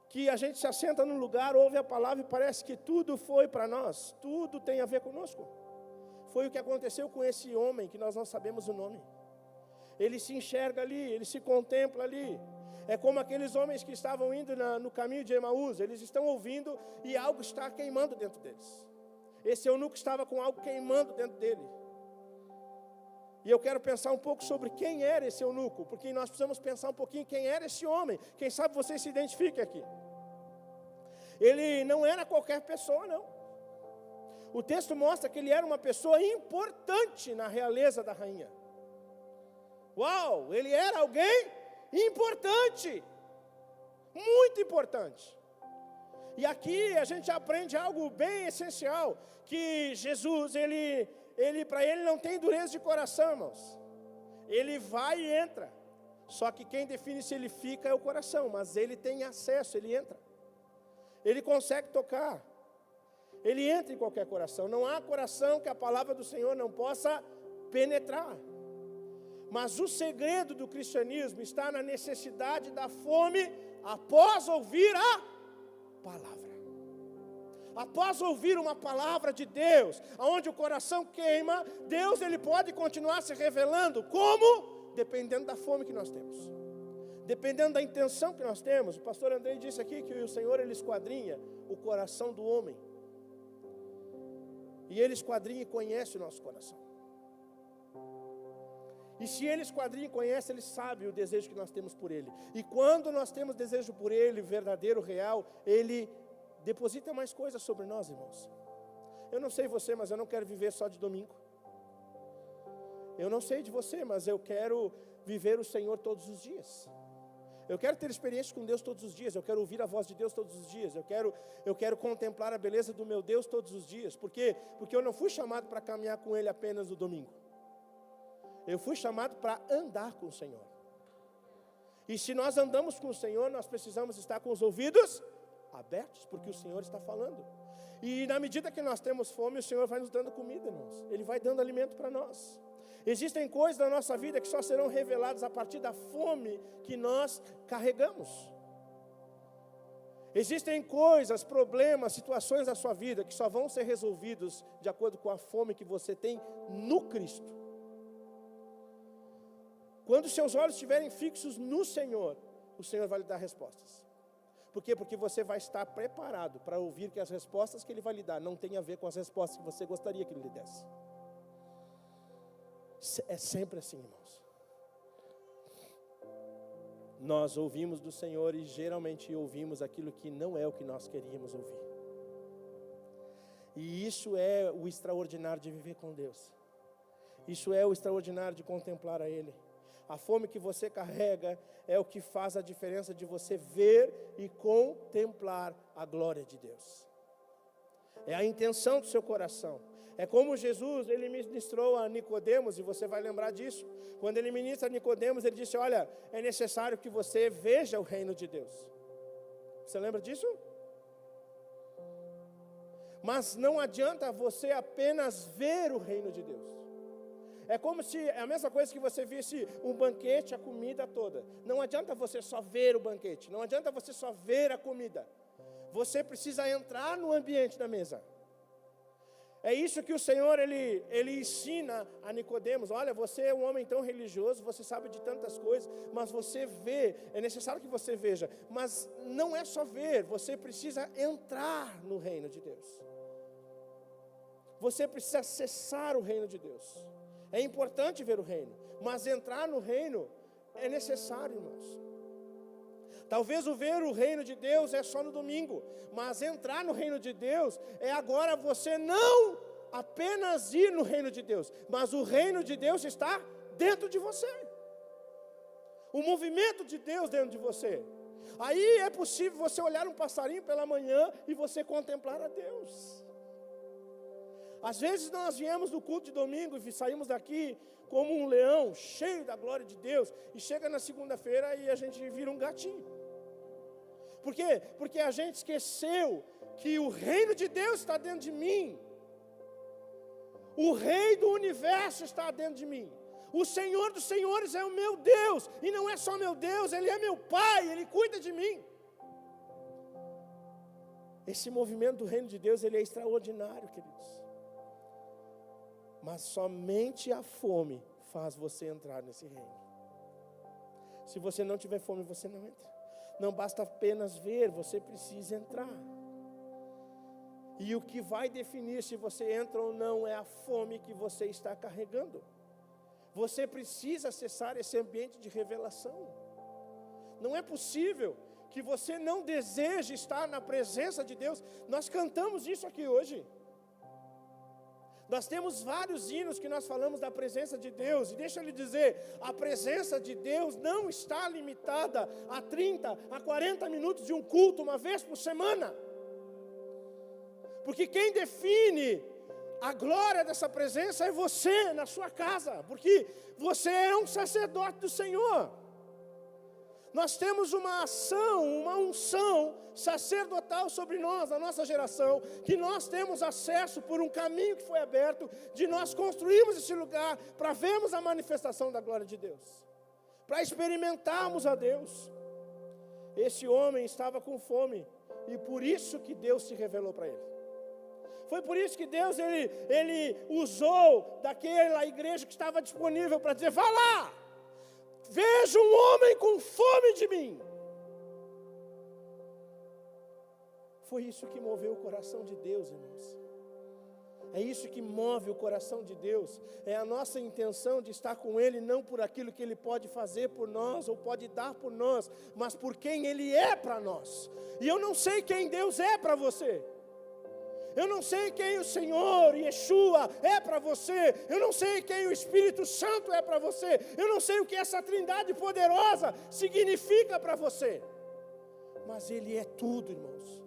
Que a gente se assenta num lugar, ouve a palavra e parece que tudo foi para nós, tudo tem a ver conosco. Foi o que aconteceu com esse homem, que nós não sabemos o nome. Ele se enxerga ali, ele se contempla ali. É como aqueles homens que estavam indo no caminho de Emaús, eles estão ouvindo e algo está queimando dentro deles. Esse eunuco estava com algo queimando dentro dele. E eu quero pensar um pouco sobre quem era esse eunuco, porque nós precisamos pensar um pouquinho quem era esse homem. Quem sabe você se identifique aqui. Ele não era qualquer pessoa, não. O texto mostra que ele era uma pessoa importante na realeza da rainha. Uau, ele era alguém importante, muito importante. E aqui a gente aprende algo bem essencial, que Jesus, para ele não tem dureza de coração, irmãos. Ele vai e entra. Só que quem define se ele fica é o coração, mas ele tem acesso, ele entra. Ele consegue tocar. Ele entra em qualquer coração. Não há coração que a palavra do Senhor não possa penetrar. Mas o segredo do cristianismo está na necessidade da fome após ouvir a palavra. Após ouvir uma palavra de Deus, onde o coração queima, Deus ele pode continuar se revelando. Como? Dependendo da fome que nós temos. Dependendo da intenção que nós temos. O pastor Andrei disse aqui que o Senhor ele esquadrinha o coração do homem. E ele esquadrinha e conhece o nosso coração. E se ele esquadrinha e conhece, ele sabe o desejo que nós temos por ele. E quando nós temos desejo por ele, verdadeiro, real, ele deposita mais coisas sobre nós, irmãos. Eu não sei você, mas eu não quero viver só de domingo. Eu não sei de você, mas eu quero viver o Senhor todos os dias. Eu quero ter experiência com Deus todos os dias. Eu quero ouvir a voz de Deus todos os dias. Eu quero contemplar a beleza do meu Deus todos os dias. Por quê? Porque eu não fui chamado para caminhar com Ele apenas no domingo. Eu fui chamado para andar com o Senhor. E se nós andamos com o Senhor, nós precisamos estar com os ouvidos abertos, porque o Senhor está falando. E na medida que nós temos fome, o Senhor vai nos dando comida, irmãos. Ele vai dando alimento para nós. Existem coisas na nossa vida que só serão reveladas a partir da fome que nós carregamos. Existem coisas, problemas, situações da sua vida que só vão ser resolvidos de acordo com a fome que você tem no Cristo. Quando seus olhos estiverem fixos no Senhor, o Senhor vai lhe dar respostas. Por quê? Porque você vai estar preparado para ouvir que as respostas que Ele vai lhe dar não têm a ver com as respostas que você gostaria que Ele lhe desse. É sempre assim, irmãos. Nós ouvimos do Senhor e geralmente ouvimos aquilo que não é o que nós queríamos ouvir. E isso é o extraordinário de viver com Deus. Isso é o extraordinário de contemplar a Ele. A fome que você carrega é o que faz a diferença de você ver e contemplar a glória de Deus. É a intenção do seu coração. É como Jesus, ele ministrou a Nicodemos, e você vai lembrar disso. Quando ele ministra a Nicodemos, ele disse, olha, é necessário que você veja o reino de Deus. Você lembra disso? Mas não adianta você apenas ver o reino de Deus. É como se, é a mesma coisa que você visse um banquete, a comida toda. Não adianta você só ver o banquete, não adianta você só ver a comida. Você precisa entrar no ambiente da mesa. É isso que o Senhor, ele ensina a Nicodemos. Olha, você é um homem tão religioso, você sabe de tantas coisas, mas você vê, é necessário que você veja. Mas não é só ver, você precisa entrar no reino de Deus. Você precisa acessar o reino de Deus. É importante ver o reino, mas entrar no reino é necessário, irmãos. Talvez o ver o reino de Deus é só no domingo, mas entrar no reino de Deus é agora você não apenas ir no reino de Deus, mas o reino de Deus está dentro de você. O movimento de Deus dentro de você. Aí é possível você olhar um passarinho pela manhã e você contemplar a Deus. Às vezes nós viemos do culto de domingo e saímos daqui como um leão, cheio da glória de Deus, e chega na segunda-feira e a gente vira um gatinho. Por quê? Porque a gente esqueceu que o reino de Deus está dentro de mim. O Rei do universo está dentro de mim. O Senhor dos senhores é o meu Deus, e não é só meu Deus, Ele é meu Pai, Ele cuida de mim. Esse movimento do reino de Deus, ele é extraordinário, queridos. Mas somente a fome faz você entrar nesse reino. Se você não tiver fome, você não entra. Não basta apenas ver, você precisa entrar. E o que vai definir se você entra ou não é a fome que você está carregando. Você precisa acessar esse ambiente de revelação. Não é possível que você não deseje estar na presença de Deus. Nós cantamos isso aqui hoje. Nós temos vários hinos que nós falamos da presença de Deus. E deixa eu lhe dizer, a presença de Deus não está limitada a 30, a 40 minutos de um culto uma vez por semana. Porque quem define a glória dessa presença é você na sua casa. Porque você é um sacerdote do Senhor. Nós temos uma ação, uma unção sacerdotal sobre nós, na nossa geração, que nós temos acesso por um caminho que foi aberto, de nós construirmos esse lugar para vermos a manifestação da glória de Deus, para experimentarmos a Deus. Esse homem estava com fome, e por isso que Deus se revelou para ele. Foi por isso que Deus ele usou daquela igreja que estava disponível para dizer: vá lá! Vejo um homem com fome de mim. Foi isso que moveu o coração de Deus, irmãos. É isso que move o coração de Deus. É a nossa intenção de estar com Ele, não por aquilo que Ele pode fazer por nós, ou pode dar por nós, mas por quem Ele é para nós. E eu não sei quem Deus é para você. Eu não sei quem o Senhor, Yeshua, é para você. Eu não sei quem o Espírito Santo é para você. Eu não sei o que essa trindade poderosa significa para você. Mas Ele é tudo, irmãos.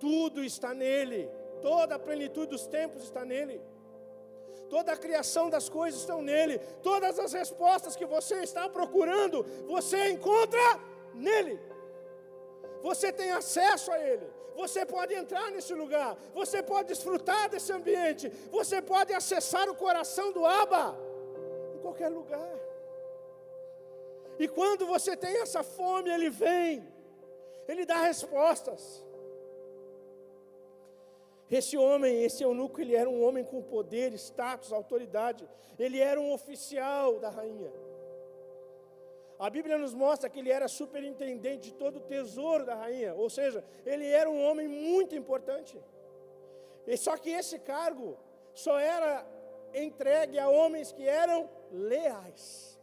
Tudo está nele. Toda a plenitude dos tempos está nele. Toda a criação das coisas estão nele. Todas as respostas que você está procurando, você encontra nele. Você tem acesso a ele. Você pode entrar nesse lugar. Você pode desfrutar desse ambiente. Você pode acessar o coração do Abba em qualquer lugar. E quando você tem essa fome, ele vem. Ele dá respostas. Esse homem, esse eunuco, ele era um homem com poder, status, autoridade. Ele era um oficial da rainha. A Bíblia nos mostra que ele era superintendente de todo o tesouro da rainha. Ou seja, ele era um homem muito importante. E só que esse cargo só era entregue a homens que eram leais.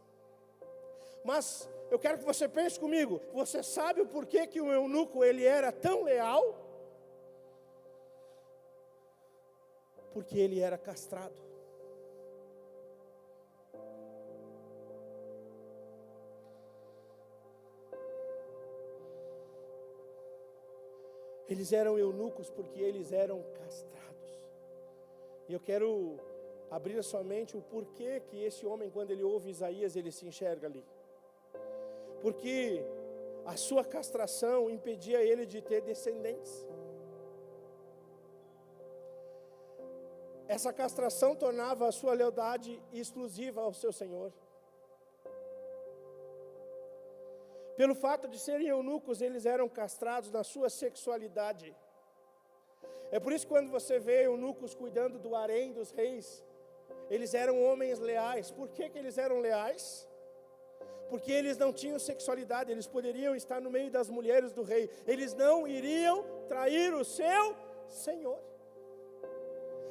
Mas eu quero que você pense comigo. Você sabe o porquê que o eunuco ele era tão leal? Porque ele era castrado. Eles eram eunucos porque eles eram castrados. E eu quero abrir a sua mente o porquê que esse homem, quando ele ouve Isaías, ele se enxerga ali. Porque a sua castração impedia ele de ter descendentes. Essa castração tornava a sua lealdade exclusiva ao seu Senhor. Pelo fato de serem eunucos, eles eram castrados na sua sexualidade. É por isso que quando você vê eunucos cuidando do harém dos reis, eles eram homens leais. Por que eles eram leais? Porque eles não tinham sexualidade, eles poderiam estar no meio das mulheres do rei. Eles não iriam trair o seu Senhor.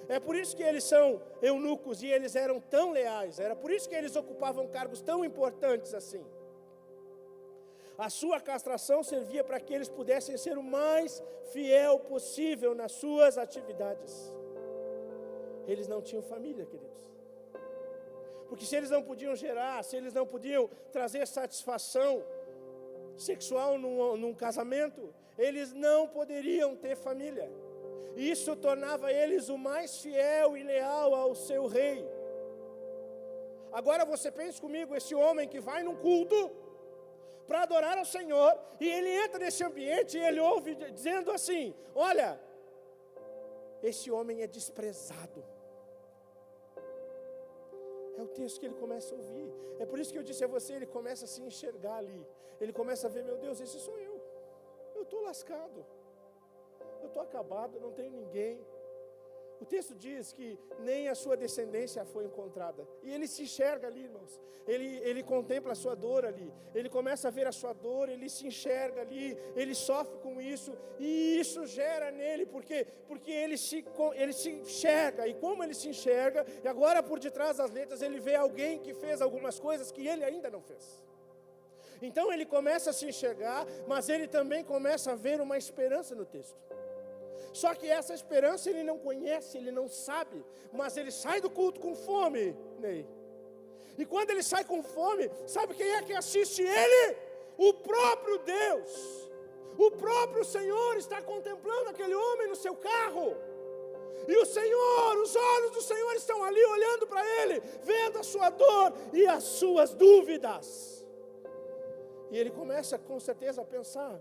É por isso que eles são eunucos e eles eram tão leais. Era por isso que eles ocupavam cargos tão importantes assim. A sua castração servia para que eles pudessem ser o mais fiel possível nas suas atividades. Eles não tinham família, queridos. Porque se eles não podiam gerar, se eles não podiam trazer satisfação sexual num casamento, eles não poderiam ter família. E isso tornava eles o mais fiel e leal ao seu rei. Agora você pense comigo, esse homem que vai num culto para adorar ao Senhor, e ele entra nesse ambiente e ele ouve dizendo assim: olha, esse homem é desprezado. É o texto que ele começa a ouvir. É por isso que eu disse a você, ele começa a se enxergar ali. Ele começa a ver, meu Deus, esse sou eu. Eu estou lascado. Eu estou acabado, não tenho ninguém. O texto diz que nem a sua descendência foi encontrada. E ele se enxerga ali, irmãos. Ele contempla a sua dor ali. Ele começa a ver a sua dor, ele se enxerga ali, ele sofre com isso. E isso gera nele, porque ele se enxerga. E como ele se enxerga, e agora por detrás das letras ele vê alguém que fez algumas coisas que ele ainda não fez. Então ele começa a se enxergar, mas ele também começa a ver uma esperança no texto. Só que essa esperança ele não conhece, ele não sabe, mas ele sai do culto com fome, Ney. E quando ele sai com fome, sabe quem é que assiste ele? O próprio Deus. O próprio Senhor está contemplando aquele homem no seu carro. E o Senhor, os olhos do Senhor estão ali olhando para ele, vendo a sua dor e as suas dúvidas. E ele começa com certeza a pensar,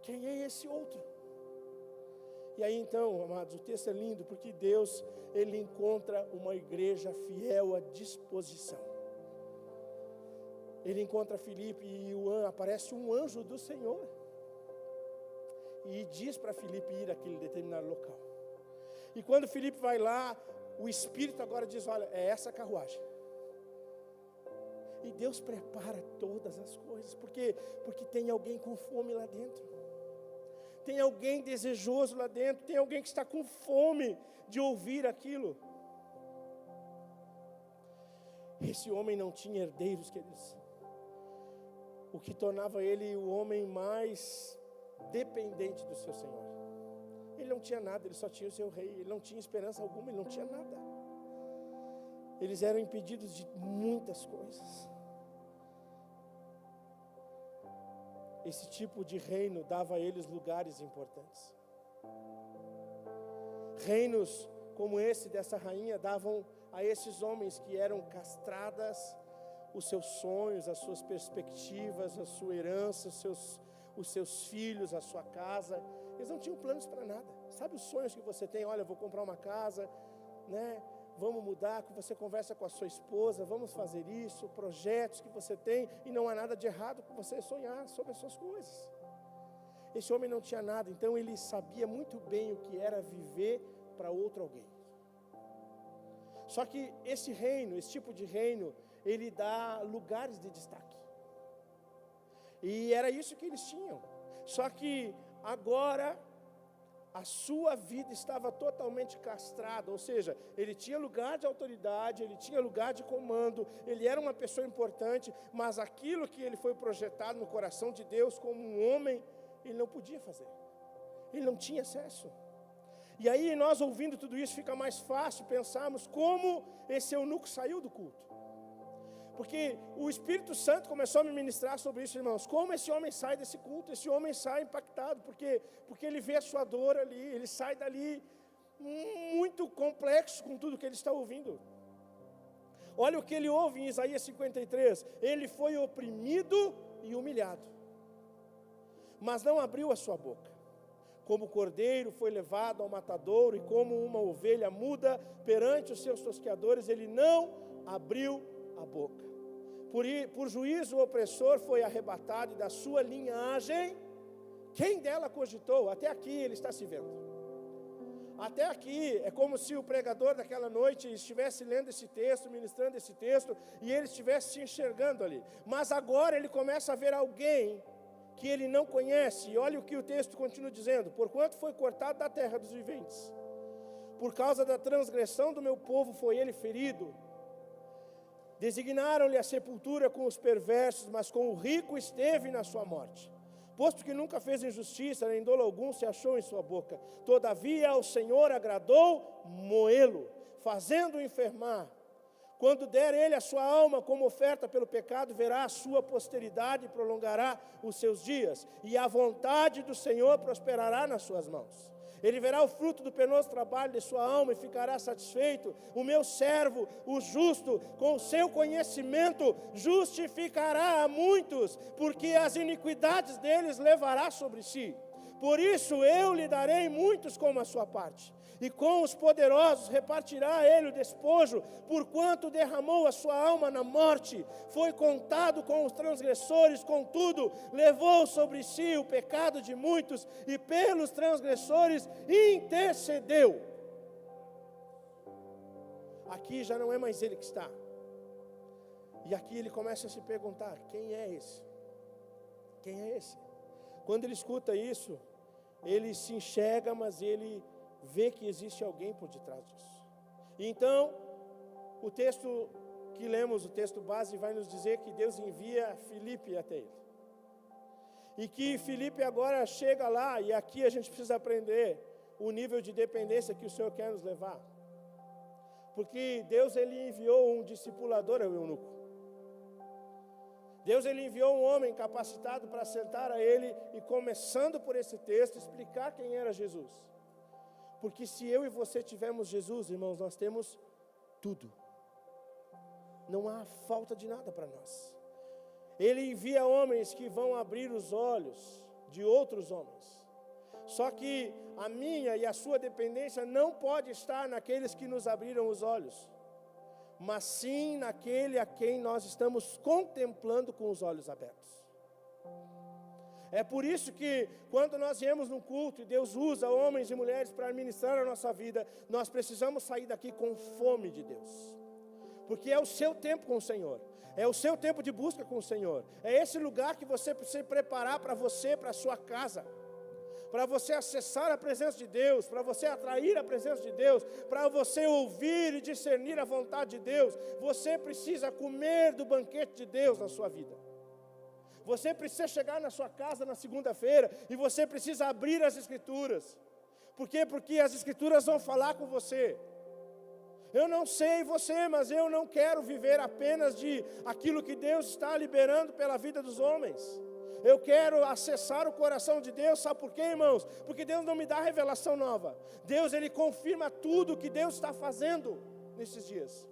quem é esse outro? E aí então, amados, o texto é lindo, porque Deus, Ele encontra uma igreja fiel à disposição. Ele encontra Filipe e aparece um anjo do Senhor. E diz para Filipe ir àquele determinado local. E quando Filipe vai lá, o Espírito agora diz, olha, é essa carruagem. E Deus prepara todas as coisas, porque tem alguém com fome lá dentro. Tem alguém desejoso lá dentro, tem alguém que está com fome de ouvir aquilo. Esse homem não tinha herdeiros, queridos. O que tornava ele o homem mais dependente do seu Senhor. Ele não tinha nada, ele só tinha o seu rei, ele não tinha esperança alguma, ele não tinha nada. Eles eram impedidos de muitas coisas. Esse tipo de reino dava a eles lugares importantes. Reinos como esse dessa rainha davam a esses homens que eram castradas os seus sonhos, as suas perspectivas, a sua herança, os seus filhos, a sua casa. Eles não tinham planos para nada. Sabe os sonhos que você tem? Olha, eu vou comprar uma casa, né? Vamos mudar, que você conversa com a sua esposa, vamos fazer isso, projetos que você tem, e não há nada de errado com você sonhar sobre as suas coisas. Esse homem não tinha nada, então ele sabia muito bem o que era viver para outro alguém. Só que esse reino, esse tipo de reino, ele dá lugares de destaque. E era isso que eles tinham. Só que agora a sua vida estava totalmente castrada, ou seja, ele tinha lugar de autoridade, ele tinha lugar de comando, ele era uma pessoa importante, mas aquilo que ele foi projetado no coração de Deus como um homem, ele não podia fazer, ele não tinha acesso. E aí nós ouvindo tudo isso, fica mais fácil pensarmos como esse eunuco saiu do culto. Porque o Espírito Santo começou a me ministrar sobre isso, irmãos. Como esse homem sai desse culto? Esse homem sai impactado, porque ele vê a sua dor ali, ele sai dali muito complexo com tudo que ele está ouvindo. Olha o que ele ouve em Isaías 53. Ele foi oprimido e humilhado, mas não abriu a sua boca. Como cordeiro foi levado ao matadouro, e como uma ovelha muda perante os seus tosqueadores, ele não abriu a boca. Por juízo o opressor foi arrebatado, e da sua linhagem, quem dela cogitou? Até aqui ele está se vendo. Até aqui é como se o pregador daquela noite estivesse lendo esse texto, ministrando esse texto, e ele estivesse se enxergando ali. Mas agora ele começa a ver alguém que ele não conhece. E olha o que o texto continua dizendo: porquanto foi cortado da terra dos viventes, por causa da transgressão do meu povo foi ele ferido. Designaram-lhe a sepultura com os perversos, mas com o rico esteve na sua morte. Posto que nunca fez injustiça, nem dolo algum se achou em sua boca. Todavia ao Senhor agradou moê-lo, fazendo-o enfermar. Quando der ele a sua alma como oferta pelo pecado, verá a sua posteridade e prolongará os seus dias. E a vontade do Senhor prosperará nas suas mãos. Ele verá o fruto do penoso trabalho de sua alma e ficará satisfeito. O meu servo, o justo, com o seu conhecimento, justificará a muitos, porque as iniquidades deles levará sobre si. Por isso eu lhe darei muitos como a sua parte. E com os poderosos repartirá ele o despojo, porquanto derramou a sua alma na morte. Foi contado com os transgressores, contudo, levou sobre si o pecado de muitos, e pelos transgressores intercedeu. aqui já não é mais ele que está. E aqui ele começa a se perguntar, quem é esse? Quem é esse? Quando ele escuta isso, ele se enxerga, mas ele vê que existe alguém por detrás disso. E então, o texto que lemos, o texto base, vai nos dizer que Deus envia Filipe até ele. E que Filipe agora chega lá, e aqui a gente precisa aprender o nível de dependência que o Senhor quer nos levar. Porque Deus, ele enviou um discipulador ao eunuco. Deus, ele enviou um homem capacitado para sentar a ele e, começando por esse texto, explicar quem era Jesus. Porque se eu e você tivermos Jesus, irmãos, nós temos tudo. Não há falta de nada para nós. Ele envia homens que vão abrir os olhos de outros homens. Só que a minha e a sua dependência não pode estar naqueles que nos abriram os olhos, mas sim naquele a quem nós estamos contemplando com os olhos abertos. É por isso que quando nós viemos num culto e Deus usa homens e mulheres para administrar a nossa vida, nós precisamos sair daqui com fome de Deus. Porque é o seu tempo com o Senhor, é o seu tempo de busca com o Senhor, é esse lugar que você precisa preparar para você, para a sua casa, para você acessar a presença de Deus, para você atrair a presença de Deus, para você ouvir e discernir a vontade de Deus. Você precisa comer do banquete de Deus na sua vida. Você precisa chegar na sua casa na segunda-feira e você precisa abrir as Escrituras. Por quê? Porque as Escrituras vão falar com você. Eu não sei você, mas eu não quero viver apenas de aquilo que Deus está liberando pela vida dos homens. Eu quero acessar o coração de Deus, sabe por quê, irmãos? Porque Deus não me dá revelação nova. Deus, ele confirma tudo o que Deus está fazendo nesses dias.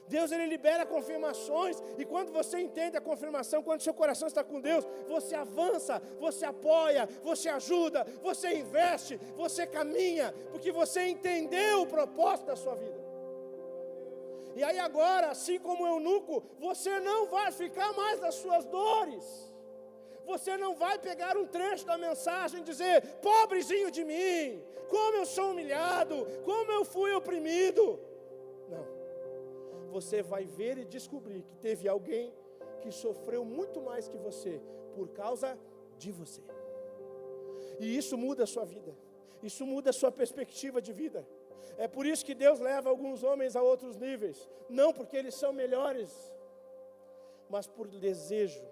Deus, ele libera confirmações, e quando você entende a confirmação, quando seu coração está com Deus, você avança, você apoia, você ajuda, você investe, você caminha, porque você entendeu o propósito da sua vida. E aí agora, assim como o eunuco, você não vai ficar mais nas suas dores. Você não vai pegar um trecho da mensagem e dizer, pobrezinho de mim, como eu sou humilhado, como eu fui oprimido. Não. Você vai ver e descobrir que teve alguém que sofreu muito mais que você, por causa de você. E isso muda a sua vida. Isso muda a sua perspectiva de vida. É por isso que Deus leva alguns homens a outros níveis. Não porque eles são melhores, mas por desejo.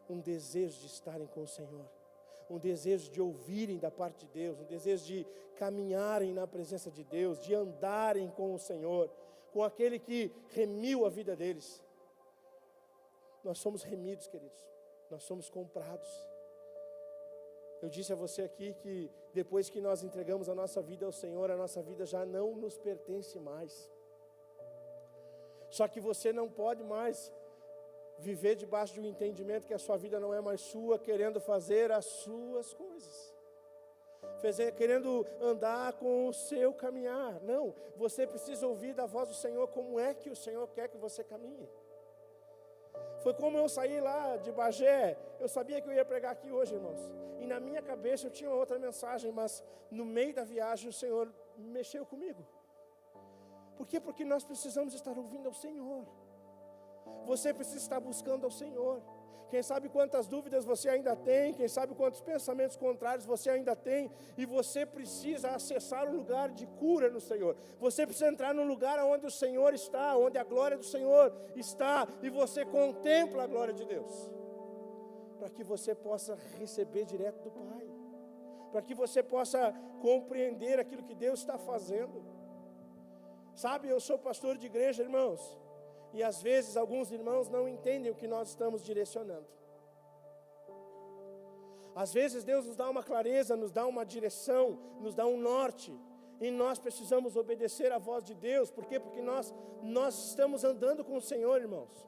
Um desejo de estarem com o Senhor. Um desejo de ouvirem da parte de Deus. Um desejo de caminharem na presença de Deus. De andarem com o Senhor. Com aquele que remiu a vida deles. Nós somos remidos, queridos. Nós somos comprados. Eu disse a você aqui que depois que nós entregamos a nossa vida ao Senhor, a nossa vida já não nos pertence mais. Só que você não pode mais viver debaixo de um entendimento que a sua vida não é mais sua, querendo fazer as suas coisas. Querendo andar com o seu caminhar. Não, você precisa ouvir da voz do Senhor como é que o Senhor quer que você caminhe. Foi como eu saí lá de Bagé, eu sabia que eu ia pregar aqui hoje, irmãos. E na minha cabeça eu tinha outra mensagem, mas no meio da viagem o Senhor mexeu comigo. Por quê? Porque nós precisamos estar ouvindo ao Senhor. Você precisa estar buscando ao Senhor. Quem sabe quantas dúvidas você ainda tem, quem sabe quantos pensamentos contrários você ainda tem, e você precisa acessar um lugar de cura no Senhor. Você precisa entrar num lugar onde o Senhor está, onde a glória do Senhor está, e você contempla a glória de Deus, para que você possa receber direto do Pai, para que você possa compreender aquilo que Deus está fazendo. Sabe, eu sou pastor de igreja, irmãos, e às vezes alguns irmãos não entendem o que nós estamos direcionando. Às vezes Deus nos dá uma clareza, nos dá uma direção, nos dá um norte, e nós precisamos obedecer à voz de Deus. Por quê? Porque nós estamos andando com o Senhor, irmãos.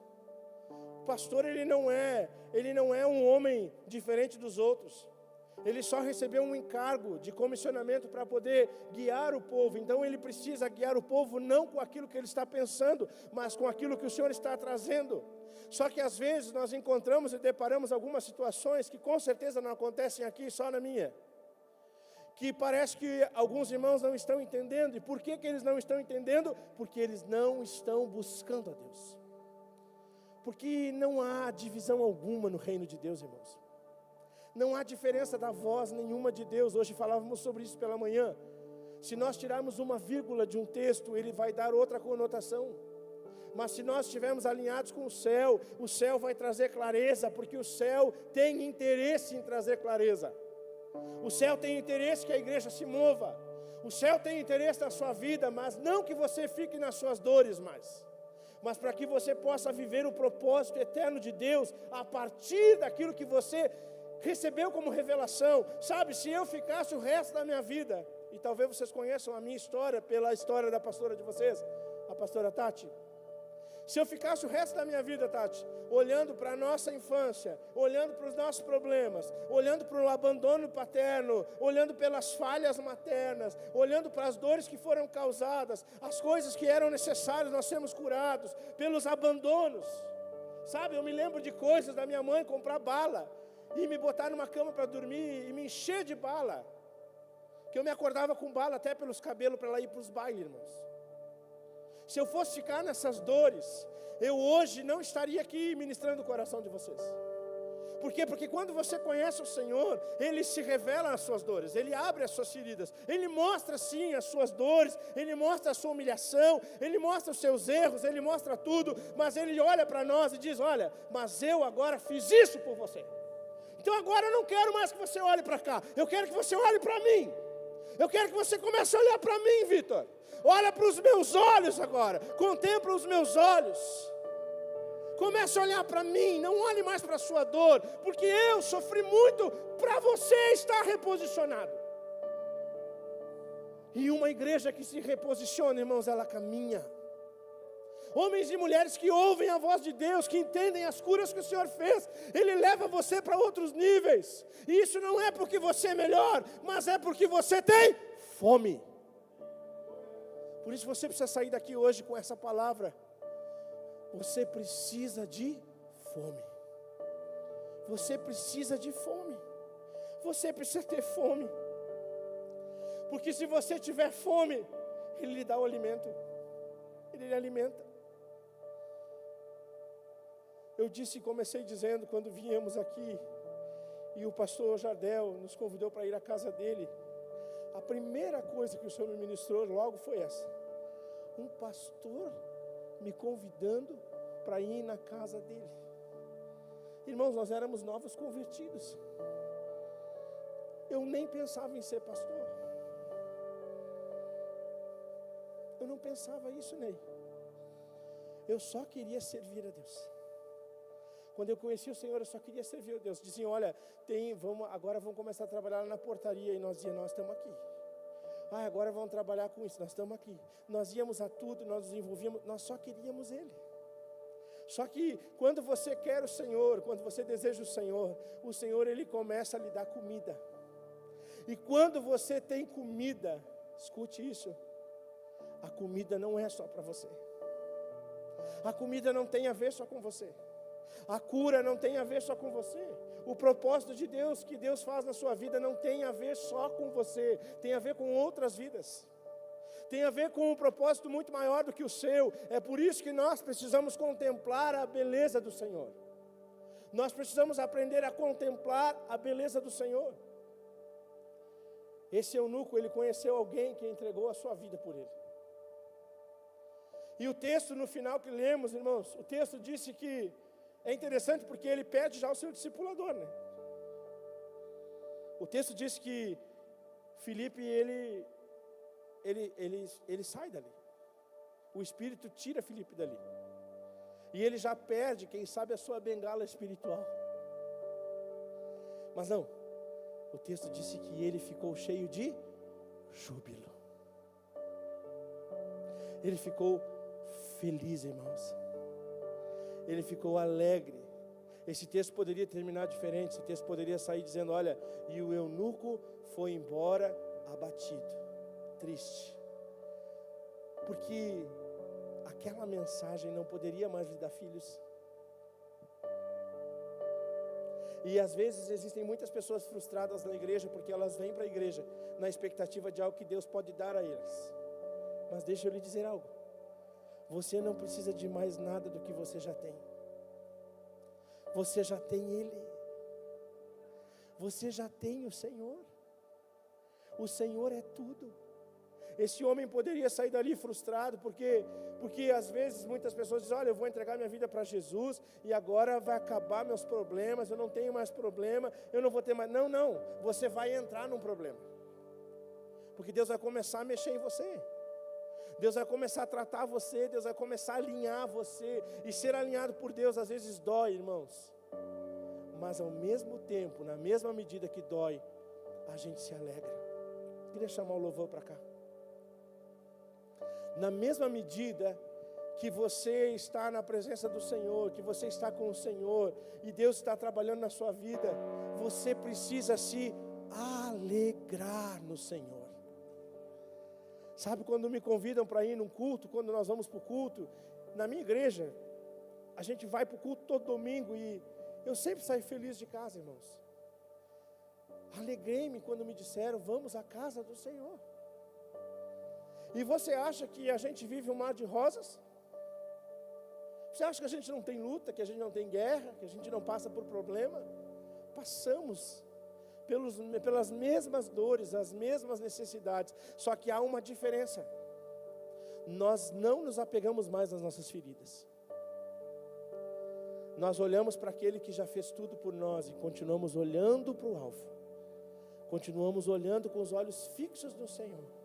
O pastor, ele não é um homem diferente dos outros. Ele só recebeu um encargo de comissionamento para poder guiar o povo. Então ele precisa guiar o povo não com aquilo que ele está pensando, mas com aquilo que o Senhor está trazendo. Só que às vezes nós encontramos e deparamos algumas situações que com certeza não acontecem aqui, só na minha. que parece que alguns irmãos não estão entendendo. E por que eles não estão entendendo? Porque eles não estão buscando a Deus. Porque não há divisão alguma no reino de Deus, irmãos. Não há diferença da voz nenhuma de Deus. Hoje falávamos sobre isso pela manhã. Se nós tirarmos uma vírgula de um texto, ele vai dar outra conotação. Mas se nós estivermos alinhados com o céu vai trazer clareza, porque o céu tem interesse em trazer clareza. O céu tem interesse que a igreja se mova. O céu tem interesse na sua vida, mas não que você fique nas suas dores mais. Mas para que você possa viver o propósito eterno de Deus, a partir daquilo que você recebeu como revelação. Sabe, se eu ficasse o resto da minha vida, e talvez vocês conheçam a minha história pela história da pastora de vocês, a pastora Tati. Se eu ficasse o resto da minha vida, Tati, olhando para a nossa infância, olhando para os nossos problemas, olhando para o abandono paterno, olhando pelas falhas maternas, olhando para as dores que foram causadas, as coisas que eram necessárias nós sermos curados, pelos abandonos. Sabe, eu me lembro de coisas da minha mãe comprar bala e me botar numa cama para dormir e me encher de bala. Que eu me acordava com bala até pelos cabelos para ela ir para os bailes, irmãos. Se eu fosse ficar nessas dores, eu hoje não estaria aqui ministrando o coração de vocês. Por quê? Porque quando você conhece o Senhor, Ele se revela as suas dores, Ele abre as suas feridas, Ele mostra sim as suas dores, Ele mostra a sua humilhação, Ele mostra os seus erros, Ele mostra tudo, mas Ele olha para nós e diz, olha, mas eu agora fiz isso por você. Então agora eu não quero mais que você olhe para cá, eu quero que você olhe para mim. Eu quero que você comece a olhar para mim, Vitor. Olha para os meus olhos agora. Contempla os meus olhos. Comece a olhar para mim. Não olhe mais para a sua dor. Porque eu sofri muito para você estar reposicionado. E uma igreja que se reposiciona, irmãos, ela caminha. Homens e mulheres que ouvem a voz de Deus, que entendem as curas que o Senhor fez, Ele leva você para outros níveis. E isso não é porque você é melhor, mas é porque você tem fome. Por isso você precisa sair daqui hoje com essa palavra. Você precisa de fome. Você precisa de fome. Você precisa ter fome. Porque se você tiver fome, Ele lhe dá o alimento. Ele lhe alimenta. Eu comecei dizendo, quando viemos aqui, e o pastor Jardel nos convidou para ir à casa dele, a primeira coisa que o Senhor me ministrou logo foi essa. Um pastor me convidando para ir na casa dele. Irmãos, nós éramos novos convertidos. Eu nem pensava em ser pastor. Eu não pensava isso, Ney. Eu só queria servir a Deus. Quando eu conheci o Senhor, eu só queria servir a Deus. Diziam, olha, agora vamos começar a trabalhar na portaria. E nós dizíamos, nós estamos aqui. Agora vamos trabalhar com isso, nós estamos aqui. Nós íamos a tudo, nós nos envolvíamos, nós só queríamos Ele. Só que quando você quer o Senhor, quando você deseja o Senhor Ele começa a lhe dar comida. E quando você tem comida, escute isso, a comida não é só para você. A comida não tem a ver só com você. A cura não tem a ver só com você. O propósito de Deus, que Deus faz na sua vida, não tem a ver só com você. Tem a ver com outras vidas. Tem a ver com um propósito muito maior do que o seu. É por isso que nós precisamos contemplar a beleza do Senhor. Nós precisamos aprender a contemplar a beleza do Senhor. Esse eunuco, ele conheceu alguém que entregou a sua vida por ele. E o texto no final que lemos, irmãos, o texto disse que é interessante porque ele pede já o seu discipulador, né? O texto diz que Filipe, ele sai dali. O Espírito tira Filipe dali. E ele já perde, quem sabe, a sua bengala espiritual. Mas não, o texto disse que ele ficou cheio de júbilo. Ele ficou feliz, irmãos. Ele ficou alegre. Esse texto poderia terminar diferente. Esse texto poderia sair dizendo, olha, e o eunuco foi embora abatido, triste. Porque aquela mensagem não poderia mais lhe dar filhos. E às vezes existem muitas pessoas frustradas na igreja porque elas vêm para a igreja na expectativa de algo que Deus pode dar a eles. Mas deixa eu lhe dizer algo. Você não precisa de mais nada do que você já tem. Você já tem Ele. Você já tem o Senhor. O Senhor é tudo. Esse homem poderia sair dali frustrado, porque às vezes muitas pessoas dizem, olha, eu vou entregar minha vida para Jesus, e agora vai acabar meus problemas, eu não tenho mais problema, eu não vou ter mais... Não, você vai entrar num problema. Porque Deus vai começar a mexer em você. Deus vai começar a tratar você, Deus vai começar a alinhar você, e ser alinhado por Deus às vezes dói, irmãos. Mas ao mesmo tempo, na mesma medida que dói, a gente se alegra. Queria chamar o louvor para cá. Na mesma medida que você está na presença do Senhor, que você está com o Senhor, e Deus está trabalhando na sua vida, você precisa se alegrar no Senhor. Sabe, quando me convidam para ir num culto, quando nós vamos para o culto, na minha igreja, a gente vai para o culto todo domingo, e eu sempre saio feliz de casa, irmãos. Alegrei-me quando me disseram, vamos à casa do Senhor. E você acha que a gente vive um mar de rosas? Você acha que a gente não tem luta, que a gente não tem guerra, que a gente não passa por problema? Passamos pelas mesmas dores, as mesmas necessidades, só que há uma diferença. Nós não nos apegamos mais às nossas feridas. Nós olhamos para aquele que já fez tudo por nós e continuamos olhando para o alvo. Continuamos olhando com os olhos fixos no Senhor.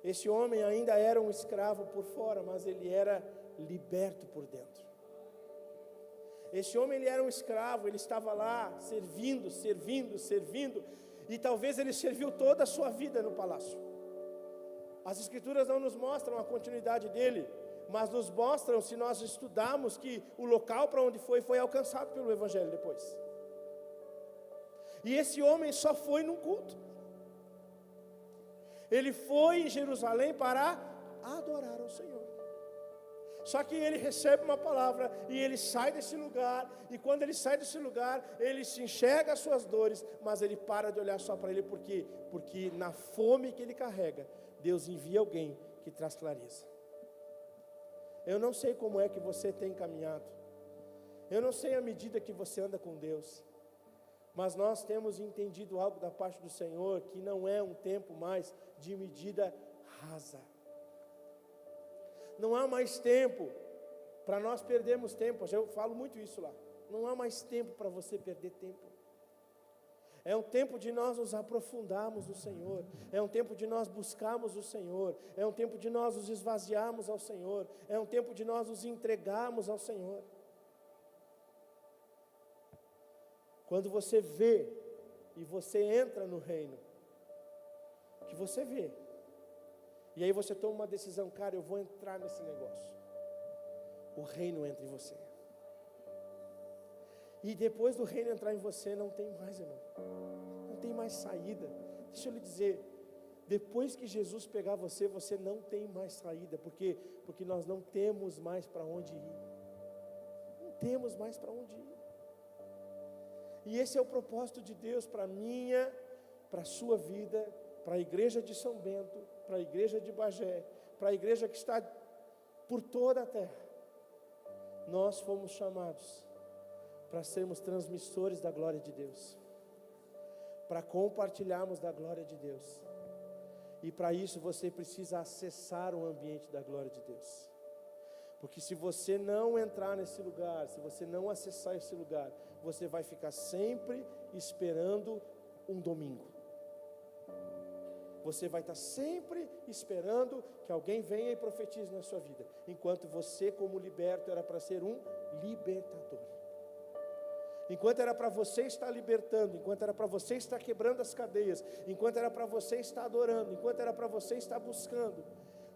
Esse homem ainda era um escravo por fora, mas ele era liberto por dentro. Esse homem, ele era um escravo, ele estava lá servindo, e talvez ele serviu toda a sua vida no palácio. As Escrituras não nos mostram a continuidade dele, mas nos mostram, se nós estudarmos, que o local para onde foi alcançado pelo Evangelho depois. E esse homem só foi num culto. Ele foi em Jerusalém para adorar ao Senhor. Só que ele recebe uma palavra e ele sai desse lugar. E quando ele sai desse lugar, ele se enxerga as suas dores, mas ele para de olhar só para ele. Por quê? Porque na fome que ele carrega, Deus envia alguém que traz clareza. Eu não sei como é que você tem caminhado. Eu não sei a medida que você anda com Deus. Mas nós temos entendido algo da parte do Senhor, que não é um tempo mais de medida rasa. Não há mais tempo para nós perdermos tempo. Eu falo muito isso lá. Não há mais tempo para você perder tempo. É um tempo de nós nos aprofundarmos no Senhor. É um tempo de nós buscarmos o Senhor. É um tempo de nós nos esvaziarmos ao Senhor. É um tempo de nós nos entregarmos ao Senhor. Quando você vê e você entra no reino, que você vê, e aí você toma uma decisão, cara, eu vou entrar nesse negócio. O reino entra em você. E depois do reino entrar em você, não tem mais, irmão. Não tem mais saída. Deixa eu lhe dizer, depois que Jesus pegar você, você não tem mais saída. Por quê? Porque nós não temos mais para onde ir. Não temos mais para onde ir. E esse é o propósito de Deus para a minha, para a sua vida, para a igreja de São Bento, para a igreja de Bagé, para a igreja que está por toda a terra. Nós fomos chamados para sermos transmissores da glória de Deus, para compartilharmos da glória de Deus. E para isso você precisa acessar o ambiente da glória de Deus. Porque se você não entrar nesse lugar, se você não acessar esse lugar, você vai ficar sempre esperando um domingo. Você vai estar sempre esperando que alguém venha e profetize na sua vida. Enquanto você, como liberto, era para ser um libertador. Enquanto era para você estar libertando, enquanto era para você estar quebrando as cadeias, enquanto era para você estar adorando, enquanto era para você estar buscando.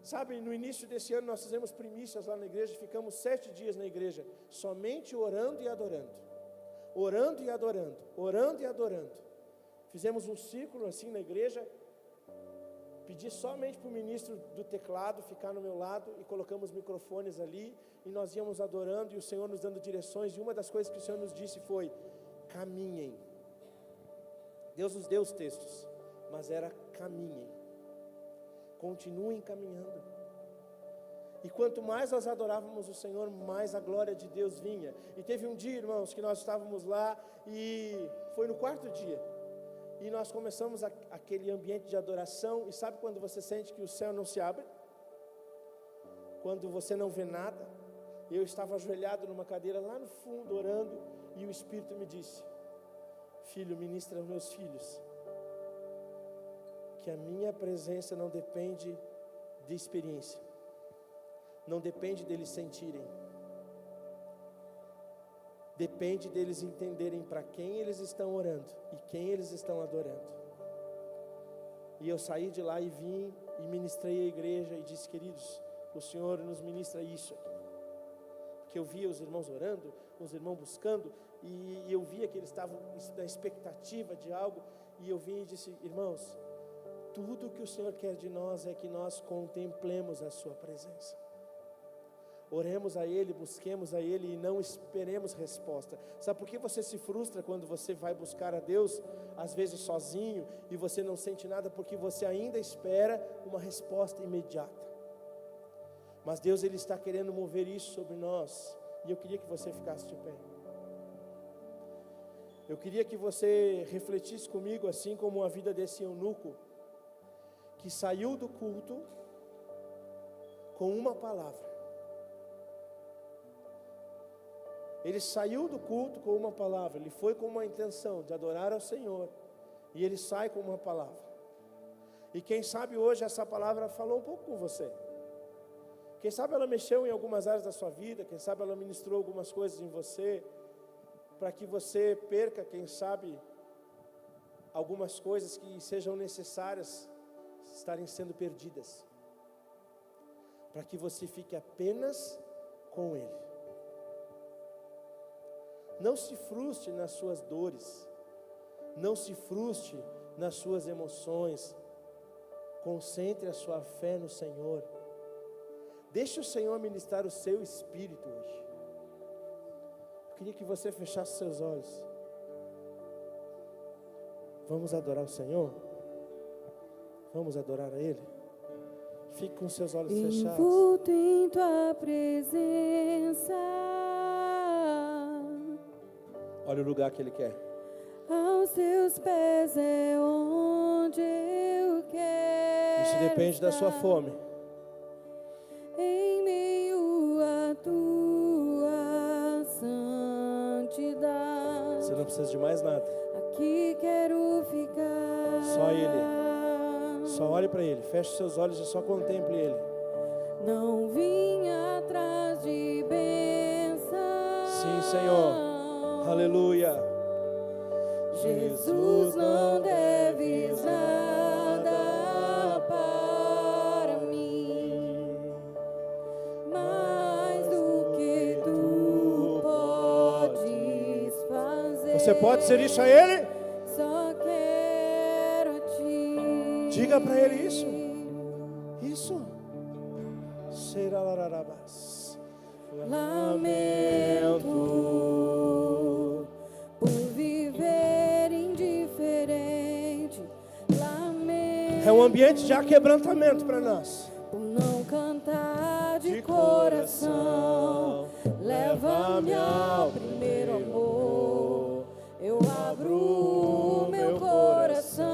Sabe, no início desse ano nós fizemos primícias lá na igreja, ficamos 7 dias na igreja, somente orando e adorando. Orando e adorando, orando e adorando. Fizemos um círculo assim na igreja, pedi somente para o ministro do teclado ficar no meu lado e colocamos microfones ali e nós íamos adorando e o Senhor nos dando direções. E uma das coisas que o Senhor nos disse foi: caminhem. Deus nos deu os textos, mas era caminhem. Continuem caminhando. E quanto mais nós adorávamos o Senhor, mais a glória de Deus vinha. E teve um dia, irmãos, que nós estávamos lá e foi no quarto dia. E nós começamos aquele ambiente de adoração. E sabe quando você sente que o céu não se abre? Quando você não vê nada? Eu estava ajoelhado numa cadeira lá no fundo, orando, e o Espírito me disse: filho, ministra aos meus filhos, que a minha presença não depende de experiência, não depende deles sentirem, depende deles entenderem para quem eles estão orando e quem eles estão adorando. E eu saí de lá e vim e ministrei a igreja e disse: queridos, o Senhor nos ministra isso aqui. Porque eu via os irmãos orando, os irmãos buscando, e eu via que eles estavam na expectativa de algo, e eu vim e disse: irmãos, tudo que o Senhor quer de nós é que nós contemplemos a sua presença. Oremos a Ele, busquemos a Ele e não esperemos resposta. Sabe por que você se frustra quando você vai buscar a Deus, às vezes sozinho, e você não sente nada? Porque você ainda espera uma resposta imediata. Mas Deus, Ele está querendo mover isso sobre nós, e eu queria que você ficasse de pé. Eu queria que você refletisse comigo, assim como a vida desse eunuco, que saiu do culto com uma palavra. Ele saiu do culto com uma palavra, ele foi com uma intenção de adorar ao Senhor, e ele sai com uma palavra. E quem sabe hoje essa palavra falou um pouco com você. Quem sabe ela mexeu em algumas áreas da sua vida, quem sabe ela ministrou algumas coisas em você, para que você perca, quem sabe, algumas coisas que sejam necessárias estarem sendo perdidas, para que você fique apenas com Ele. Não se frustre nas suas dores, não se frustre nas suas emoções, concentre a sua fé no Senhor. Deixe o Senhor ministrar o seu espírito hoje. Eu queria que você fechasse seus olhos. Vamos adorar o Senhor? Vamos adorar a Ele? Fique com seus olhos fechados. Envolto em tua presença. Olha o lugar que Ele quer. Aos teus pés é onde eu quero. Isso depende da sua fome. Em meio à tua santidade. Você não precisa de mais nada. Aqui quero ficar. Só Ele. Só olhe para Ele. Feche seus olhos e só contemple Ele. Não vim atrás de bênçãos. Sim, Senhor. Aleluia. Jesus, não deves nada para mim, mais do que tu podes fazer. Você pode dizer isso a Ele? Só quero a ti. Diga para Ele isso. Isso. Será lararabas. Lamento por viver indiferente. Lamento É um ambiente de aquebrantamento para nós. por não cantar de coração. Leva-me ao primeiro amor. Eu abro o meu coração.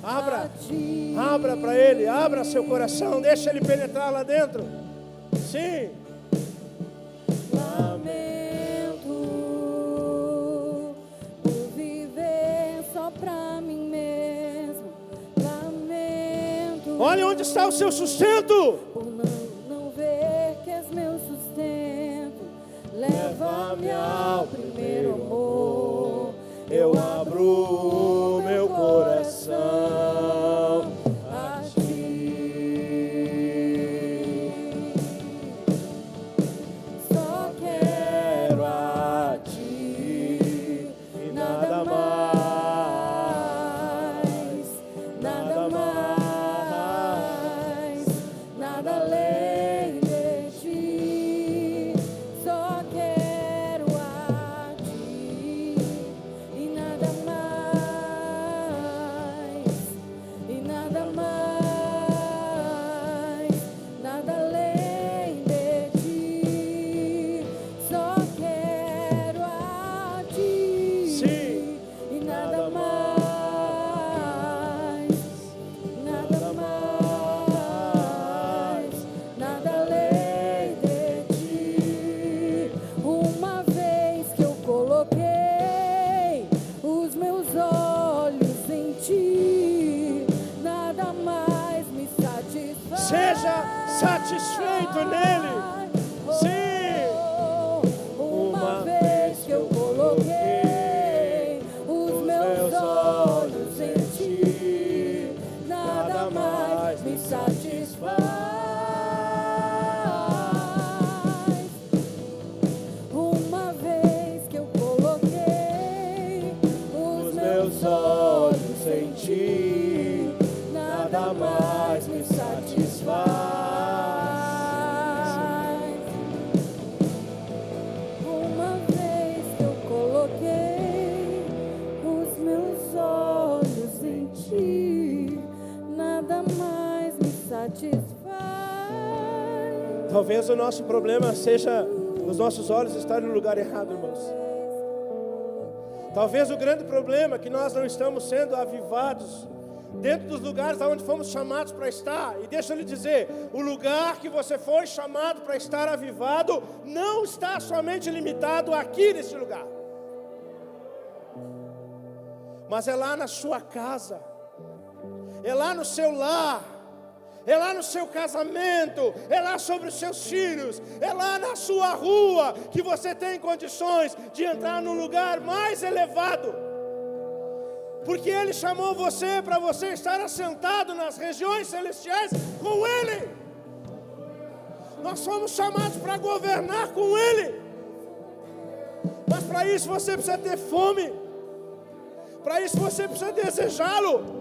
Abra. a ti. Abra para Ele. Abra seu coração. Deixa Ele penetrar lá dentro. Sim. Lamento por viver só pra mim mesmo. Lamento Olha onde está o seu sustento. por não ver que és meu sustento. Leva-me ao primeiro amor. Eu abro o meu coração a ti. Só quero A ti e nada mais, nada mais, nada além de ti. Só quero a seja satisfeito nele. Sim. Uma vez que eu coloquei os meus olhos em ti, nada mais me satisfaz. Uma vez que eu coloquei os meus olhos em ti, nada mais me satisfaz. Uma vez que eu coloquei os meus olhos em ti, nada mais me satisfaz. Talvez o nosso problema seja os nossos olhos estarem no lugar errado, irmãos. Talvez o grande problema é que nós não estamos sendo avivados dentro dos lugares onde fomos chamados para estar. E deixa eu lhe dizer, o lugar que você foi chamado para estar avivado não está somente limitado aqui nesse lugar, mas é lá na sua casa, é lá no seu lar, é lá no seu casamento, é lá sobre os seus filhos, é lá na sua rua que você tem condições de entrar num lugar mais elevado. Porque Ele chamou você para você estar assentado nas regiões celestiais com Ele. Nós somos chamados para governar com Ele. Mas para isso você precisa ter fome. Para isso você precisa desejá-lo.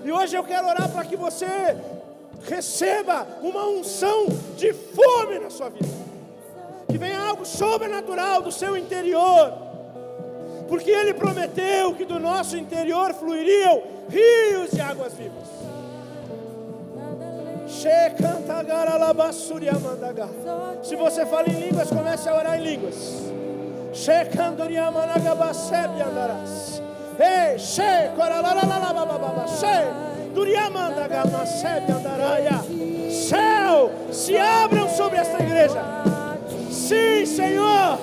E hoje eu quero orar para que você receba uma unção de fome na sua vida. Que venha algo sobrenatural do seu interior. Porque Ele prometeu que do nosso interior fluiriam rios de águas vivas. Se você fala em línguas, comece a orar em línguas. Céu, se abram sobre esta igreja. Sim, Senhor.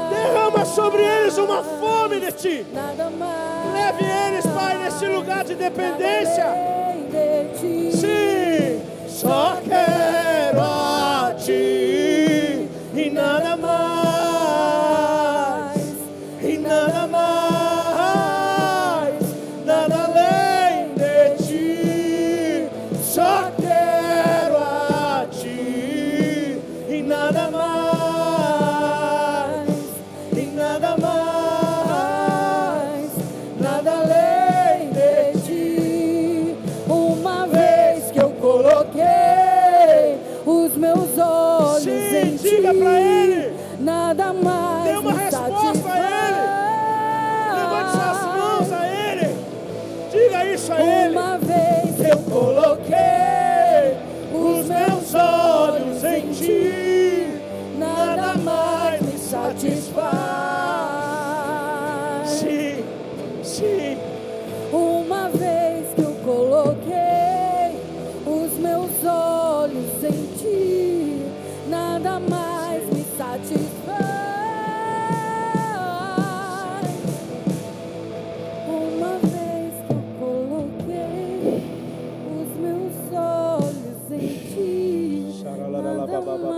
Derrama sobre eles uma fome de Ti. Leve eles, Pai, nesse lugar de dependência. Sim, só quero a Ti e nada mais, e nada mais, nada além de Ti. Só quero a Ti e nada mais. Meus olhos em diga ti, para Ele. Nada mais. Dê uma resposta a Ele. Levante suas mãos a Ele. Diga isso a Ele. Uma vez eu coloquei os meus olhos em Ti, nada mais me satisfaz. Sim, sim. Uma vez que eu coloquei os meus olhos em Ti, nada mais me satisfaz. Uma vez que eu coloquei os meus olhos em Ti, nada mais me satisfaz.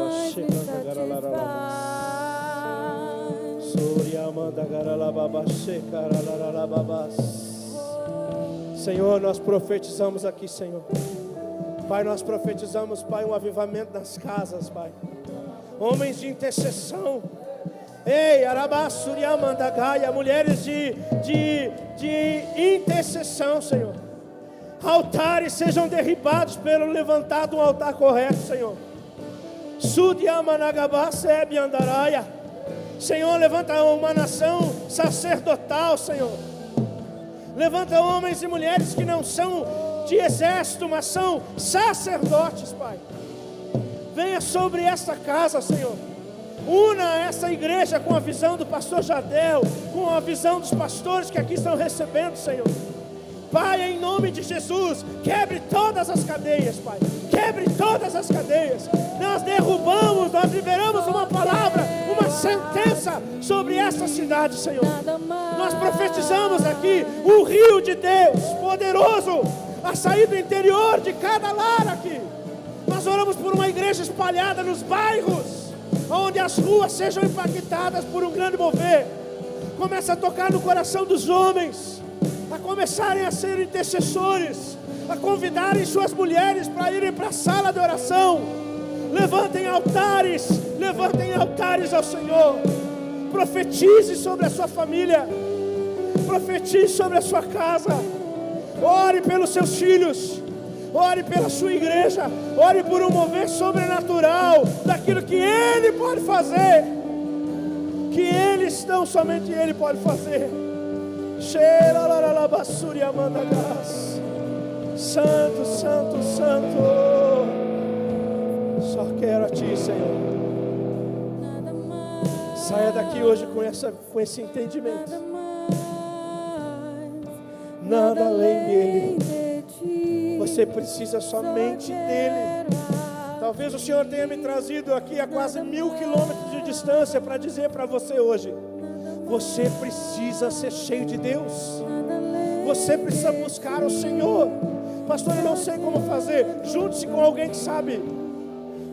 Senhor, nós profetizamos aqui, Senhor. Pai, nós profetizamos, Pai, um avivamento nas casas, Pai. Homens de intercessão. Ei, Arabassuriamandagaia, mulheres de intercessão, Senhor. Altares sejam derribados pelo levantado um altar correto, Senhor. Sudiamanagabasebiandaraia. Senhor, levanta uma nação sacerdotal, Senhor. Levanta homens e mulheres que não são de exército, mas são sacerdotes, Pai. Venha sobre esta casa, Senhor. Una essa igreja com a visão do pastor Jadel, com a visão dos pastores que aqui estão recebendo, Senhor. Pai, em nome de Jesus, quebre todas as cadeias, Pai. Quebre todas as cadeias. Nós derrubamos, nós liberamos uma palavra, uma sentença sobre esta cidade, Senhor. Nós profetizamos aqui o rio de Deus, poderoso, a sair do interior de cada lar aqui. Nós oramos por uma igreja espalhada nos bairros, onde as ruas sejam impactadas por um grande mover. Começa a tocar no coração dos homens, a começarem a ser intercessores, a convidarem suas mulheres para irem para a sala de oração. Levantem altares ao Senhor. Profetize sobre a sua família, profetize sobre a sua casa. Ore pelos seus filhos, ore pela sua igreja, ore por um mover sobrenatural daquilo que Ele pode fazer, que eles não, somente Ele pode fazer. Santo, Santo, Santo, só quero a Ti, Senhor. Saia daqui hoje com esse entendimento. Nada além dEle. Você precisa somente dEle. Talvez o Senhor tenha me trazido aqui a quase 1000 quilômetros de distância para dizer para você hoje: você precisa ser cheio de Deus. Você precisa buscar o Senhor. Pastor, eu não sei como fazer. Junte-se com alguém que sabe.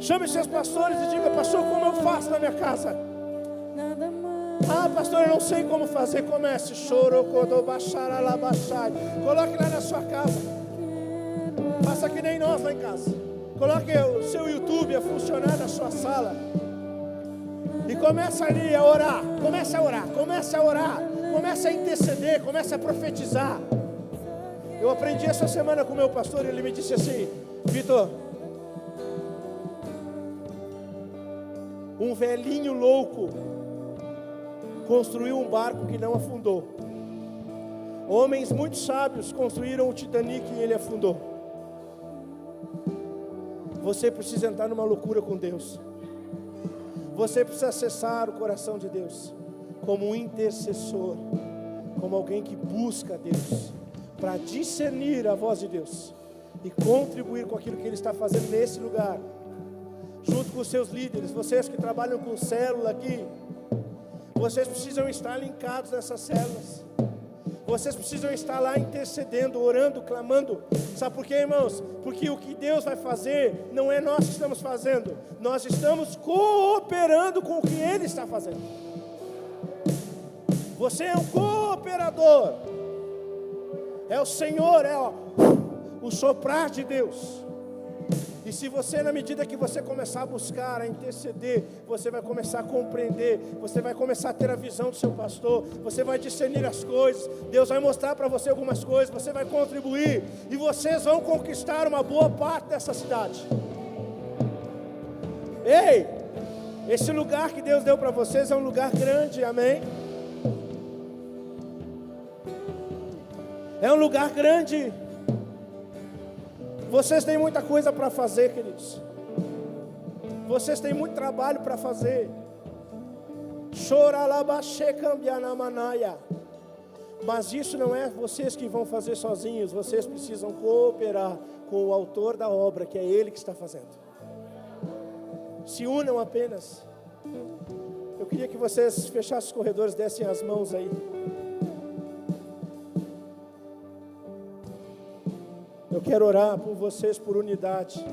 Chame seus pastores e diga: pastor, como eu faço na minha casa? Ah, pastor, eu não sei como fazer. Comece. Coloque lá na sua casa. Faça que nem nós lá em casa. Coloque o seu YouTube a funcionar na sua sala. E comece ali a orar. Comece a orar. Comece a orar. Comece a interceder. Comece a profetizar. Eu aprendi essa semana com o meu pastor. Ele me disse assim: Vitor, um velhinho louco construiu um barco que não afundou. Homens muito sábios construíram o Titanic e ele afundou. Você precisa entrar numa loucura com Deus. Você precisa acessar o coração de Deus como um intercessor, como alguém que busca Deus, para discernir a voz de Deus e contribuir com aquilo que Ele está fazendo nesse lugar, junto com os seus líderes. Vocês que trabalham com célula aqui, vocês precisam estar linkados nessas células. Vocês precisam estar lá intercedendo, orando, clamando. Sabe por quê, irmãos? Porque o que Deus vai fazer não é nós que estamos fazendo. Nós estamos cooperando com o que Ele está fazendo. Você é um cooperador. É o Senhor, é o soprar de Deus. E se você, na medida que você começar a buscar, a interceder, você vai começar a compreender, você vai começar a ter a visão do seu pastor, você vai discernir as coisas, Deus vai mostrar para você algumas coisas, você vai contribuir, e vocês vão conquistar uma boa parte dessa cidade. Ei, esse lugar que Deus deu para vocês é um lugar grande, amém? É um lugar grande. Vocês têm muita coisa para fazer, queridos. Vocês têm muito trabalho para fazer. Mas isso não é vocês que vão fazer sozinhos. Vocês precisam cooperar com o autor da obra, que é Ele que está fazendo. Se unam apenas. Eu queria que vocês fechassem os corredores, dessem as mãos aí. Eu quero orar por vocês por unidade.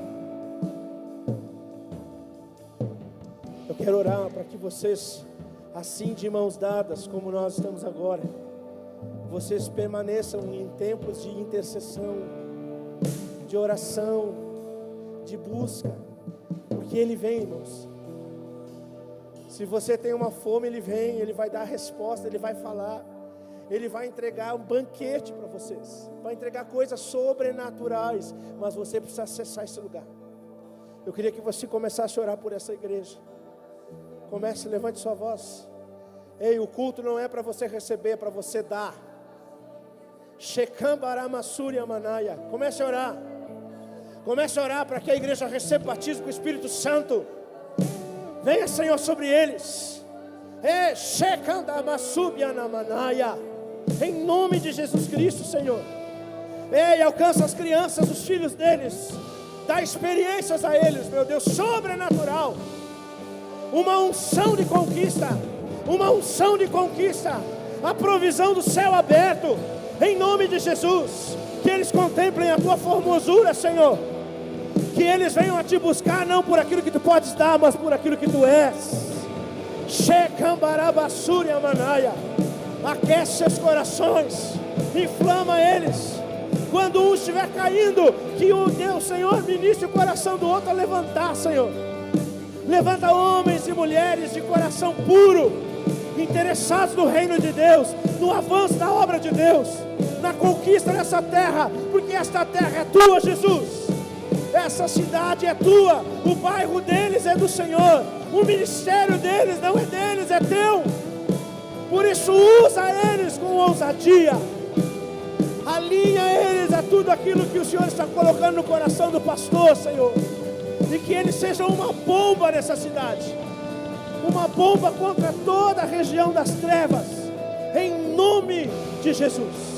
Eu quero orar para que vocês, assim de mãos dadas, como nós estamos agora, vocês permaneçam em tempos de intercessão, de oração, de busca, porque Ele vem, irmãos. Se você tem uma fome, Ele vem, Ele vai dar a resposta, Ele vai falar. Ele vai entregar um banquete para vocês, vai entregar coisas sobrenaturais, mas você precisa acessar esse lugar. Eu queria que você começasse a orar por essa igreja. Comece, levante sua voz. Ei, o culto não é para você receber, é para você dar. Comece a orar. Comece a orar para que a igreja receba o batismo com o Espírito Santo. Venha, Senhor, sobre eles. Em nome de Jesus Cristo, Senhor. Ei, alcança as crianças, os filhos deles. Dá experiências a eles, meu Deus, sobrenatural. Uma unção de conquista. Uma unção de conquista. A provisão do céu aberto. Em nome de Jesus. Que eles contemplem a tua formosura, Senhor. Que eles venham a te buscar não por aquilo que tu podes dar, mas por aquilo que tu és. Shekambarabassúria manaia. Aquece seus corações, inflama eles. Quando um estiver caindo, que o Deus, Senhor, ministre o coração do outro a levantar, Senhor. Levanta homens e mulheres de coração puro, interessados no reino de Deus, no avanço da obra de Deus, na conquista dessa terra, porque esta terra é tua, Jesus. Essa cidade é tua, o bairro deles é do Senhor, o ministério deles não é deles, é teu. Por isso usa eles com ousadia, alinha eles a tudo aquilo que o Senhor está colocando no coração do pastor, Senhor, e que eles sejam uma bomba nessa cidade, uma bomba contra toda a região das trevas, em nome de Jesus.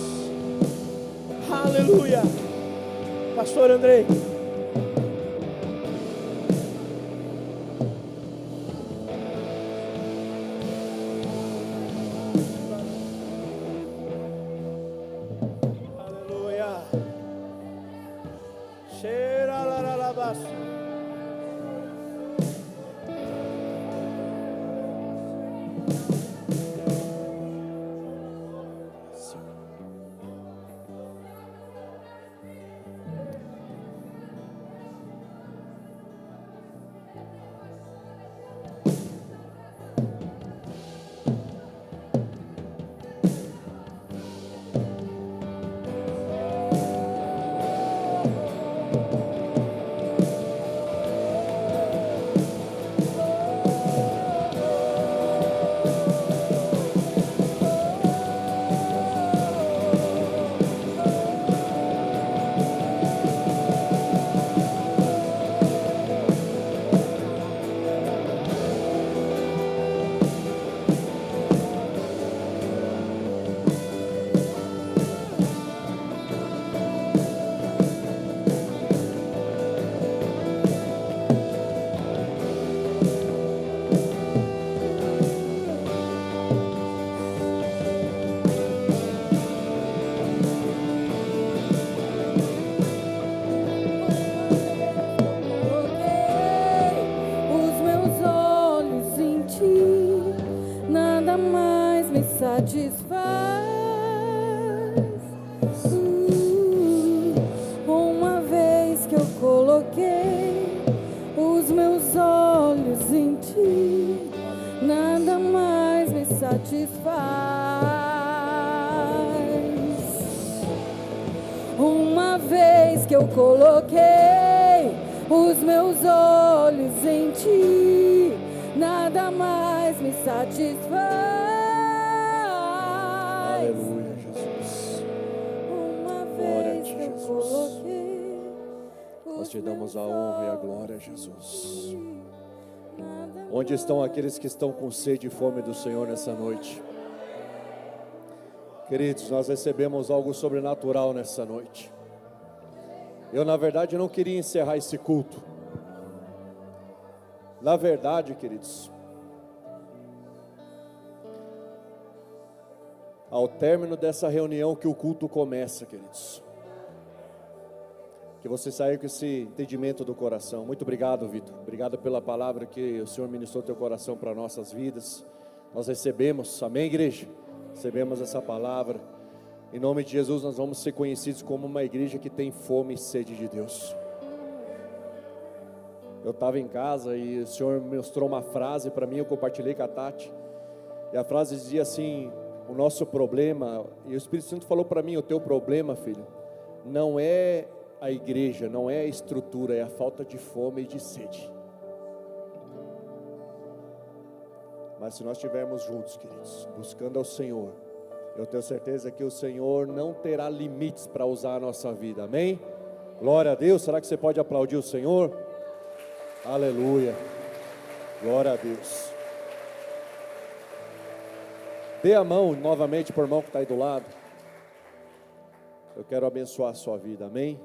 Aleluia. Pastor Andrei. Aleluia. Cheira la la la baixo. Satisfaz. Uma vez que eu coloquei os meus olhos em ti, nada mais me satisfaz. Uma vez que eu coloquei os meus olhos em ti, nada mais me satisfaz. Aleluia, Jesus. Glória a ti, Jesus. Nós te damos a honra e a glória, Jesus. Onde estão aqueles que estão com sede e fome do Senhor nessa noite? Queridos, nós recebemos algo sobrenatural nessa noite. Eu, na verdade, não queria encerrar esse culto. Na verdade, queridos, ao término dessa reunião que o culto começa, queridos, que você saia com esse entendimento do coração. Muito obrigado, Vitor. Obrigado pela palavra que o Senhor ministrou teu coração para nossas vidas. Nós recebemos, amém, igreja? Recebemos essa palavra. Em nome de Jesus, nós vamos ser conhecidos como uma igreja que tem fome e sede de Deus. Eu estava em casa e o Senhor mostrou uma frase para mim, eu compartilhei com a Tati. E a frase dizia assim: o nosso problema, e o Espírito Santo falou para mim: o teu problema, filho, não é a igreja, não é a estrutura, é a falta de fome e de sede. Mas se nós estivermos juntos, queridos, buscando ao Senhor, eu tenho certeza que o Senhor não terá limites para usar a nossa vida, amém? Glória a Deus. Será que você pode aplaudir o Senhor? Aleluia, glória a Deus. Dê a mão novamente para o irmão que está aí do lado. Eu quero abençoar a sua vida, amém?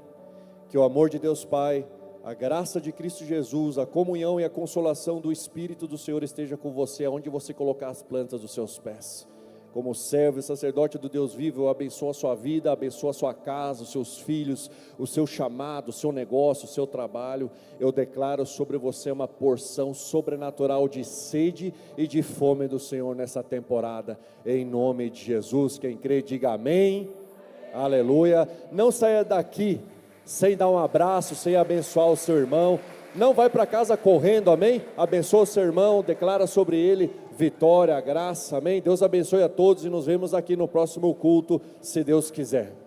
Que o amor de Deus Pai, a graça de Cristo Jesus, a comunhão e a consolação do Espírito do Senhor esteja com você, aonde você colocar as plantas dos seus pés. como servo e sacerdote do Deus vivo, eu abençoo a sua vida, abençoo a sua casa, os seus filhos, o seu chamado, o seu negócio, o seu trabalho. Eu declaro sobre você uma porção sobrenatural de sede e de fome do Senhor nessa temporada, em nome de Jesus. Quem crê, diga amém. Aleluia. Não saia daqui sem dar um abraço, sem abençoar o seu irmão. Não vai para casa correndo, amém? Abençoa o seu irmão, declara sobre ele vitória, graça, amém? Deus abençoe a todos e nos vemos aqui no próximo culto, se Deus quiser.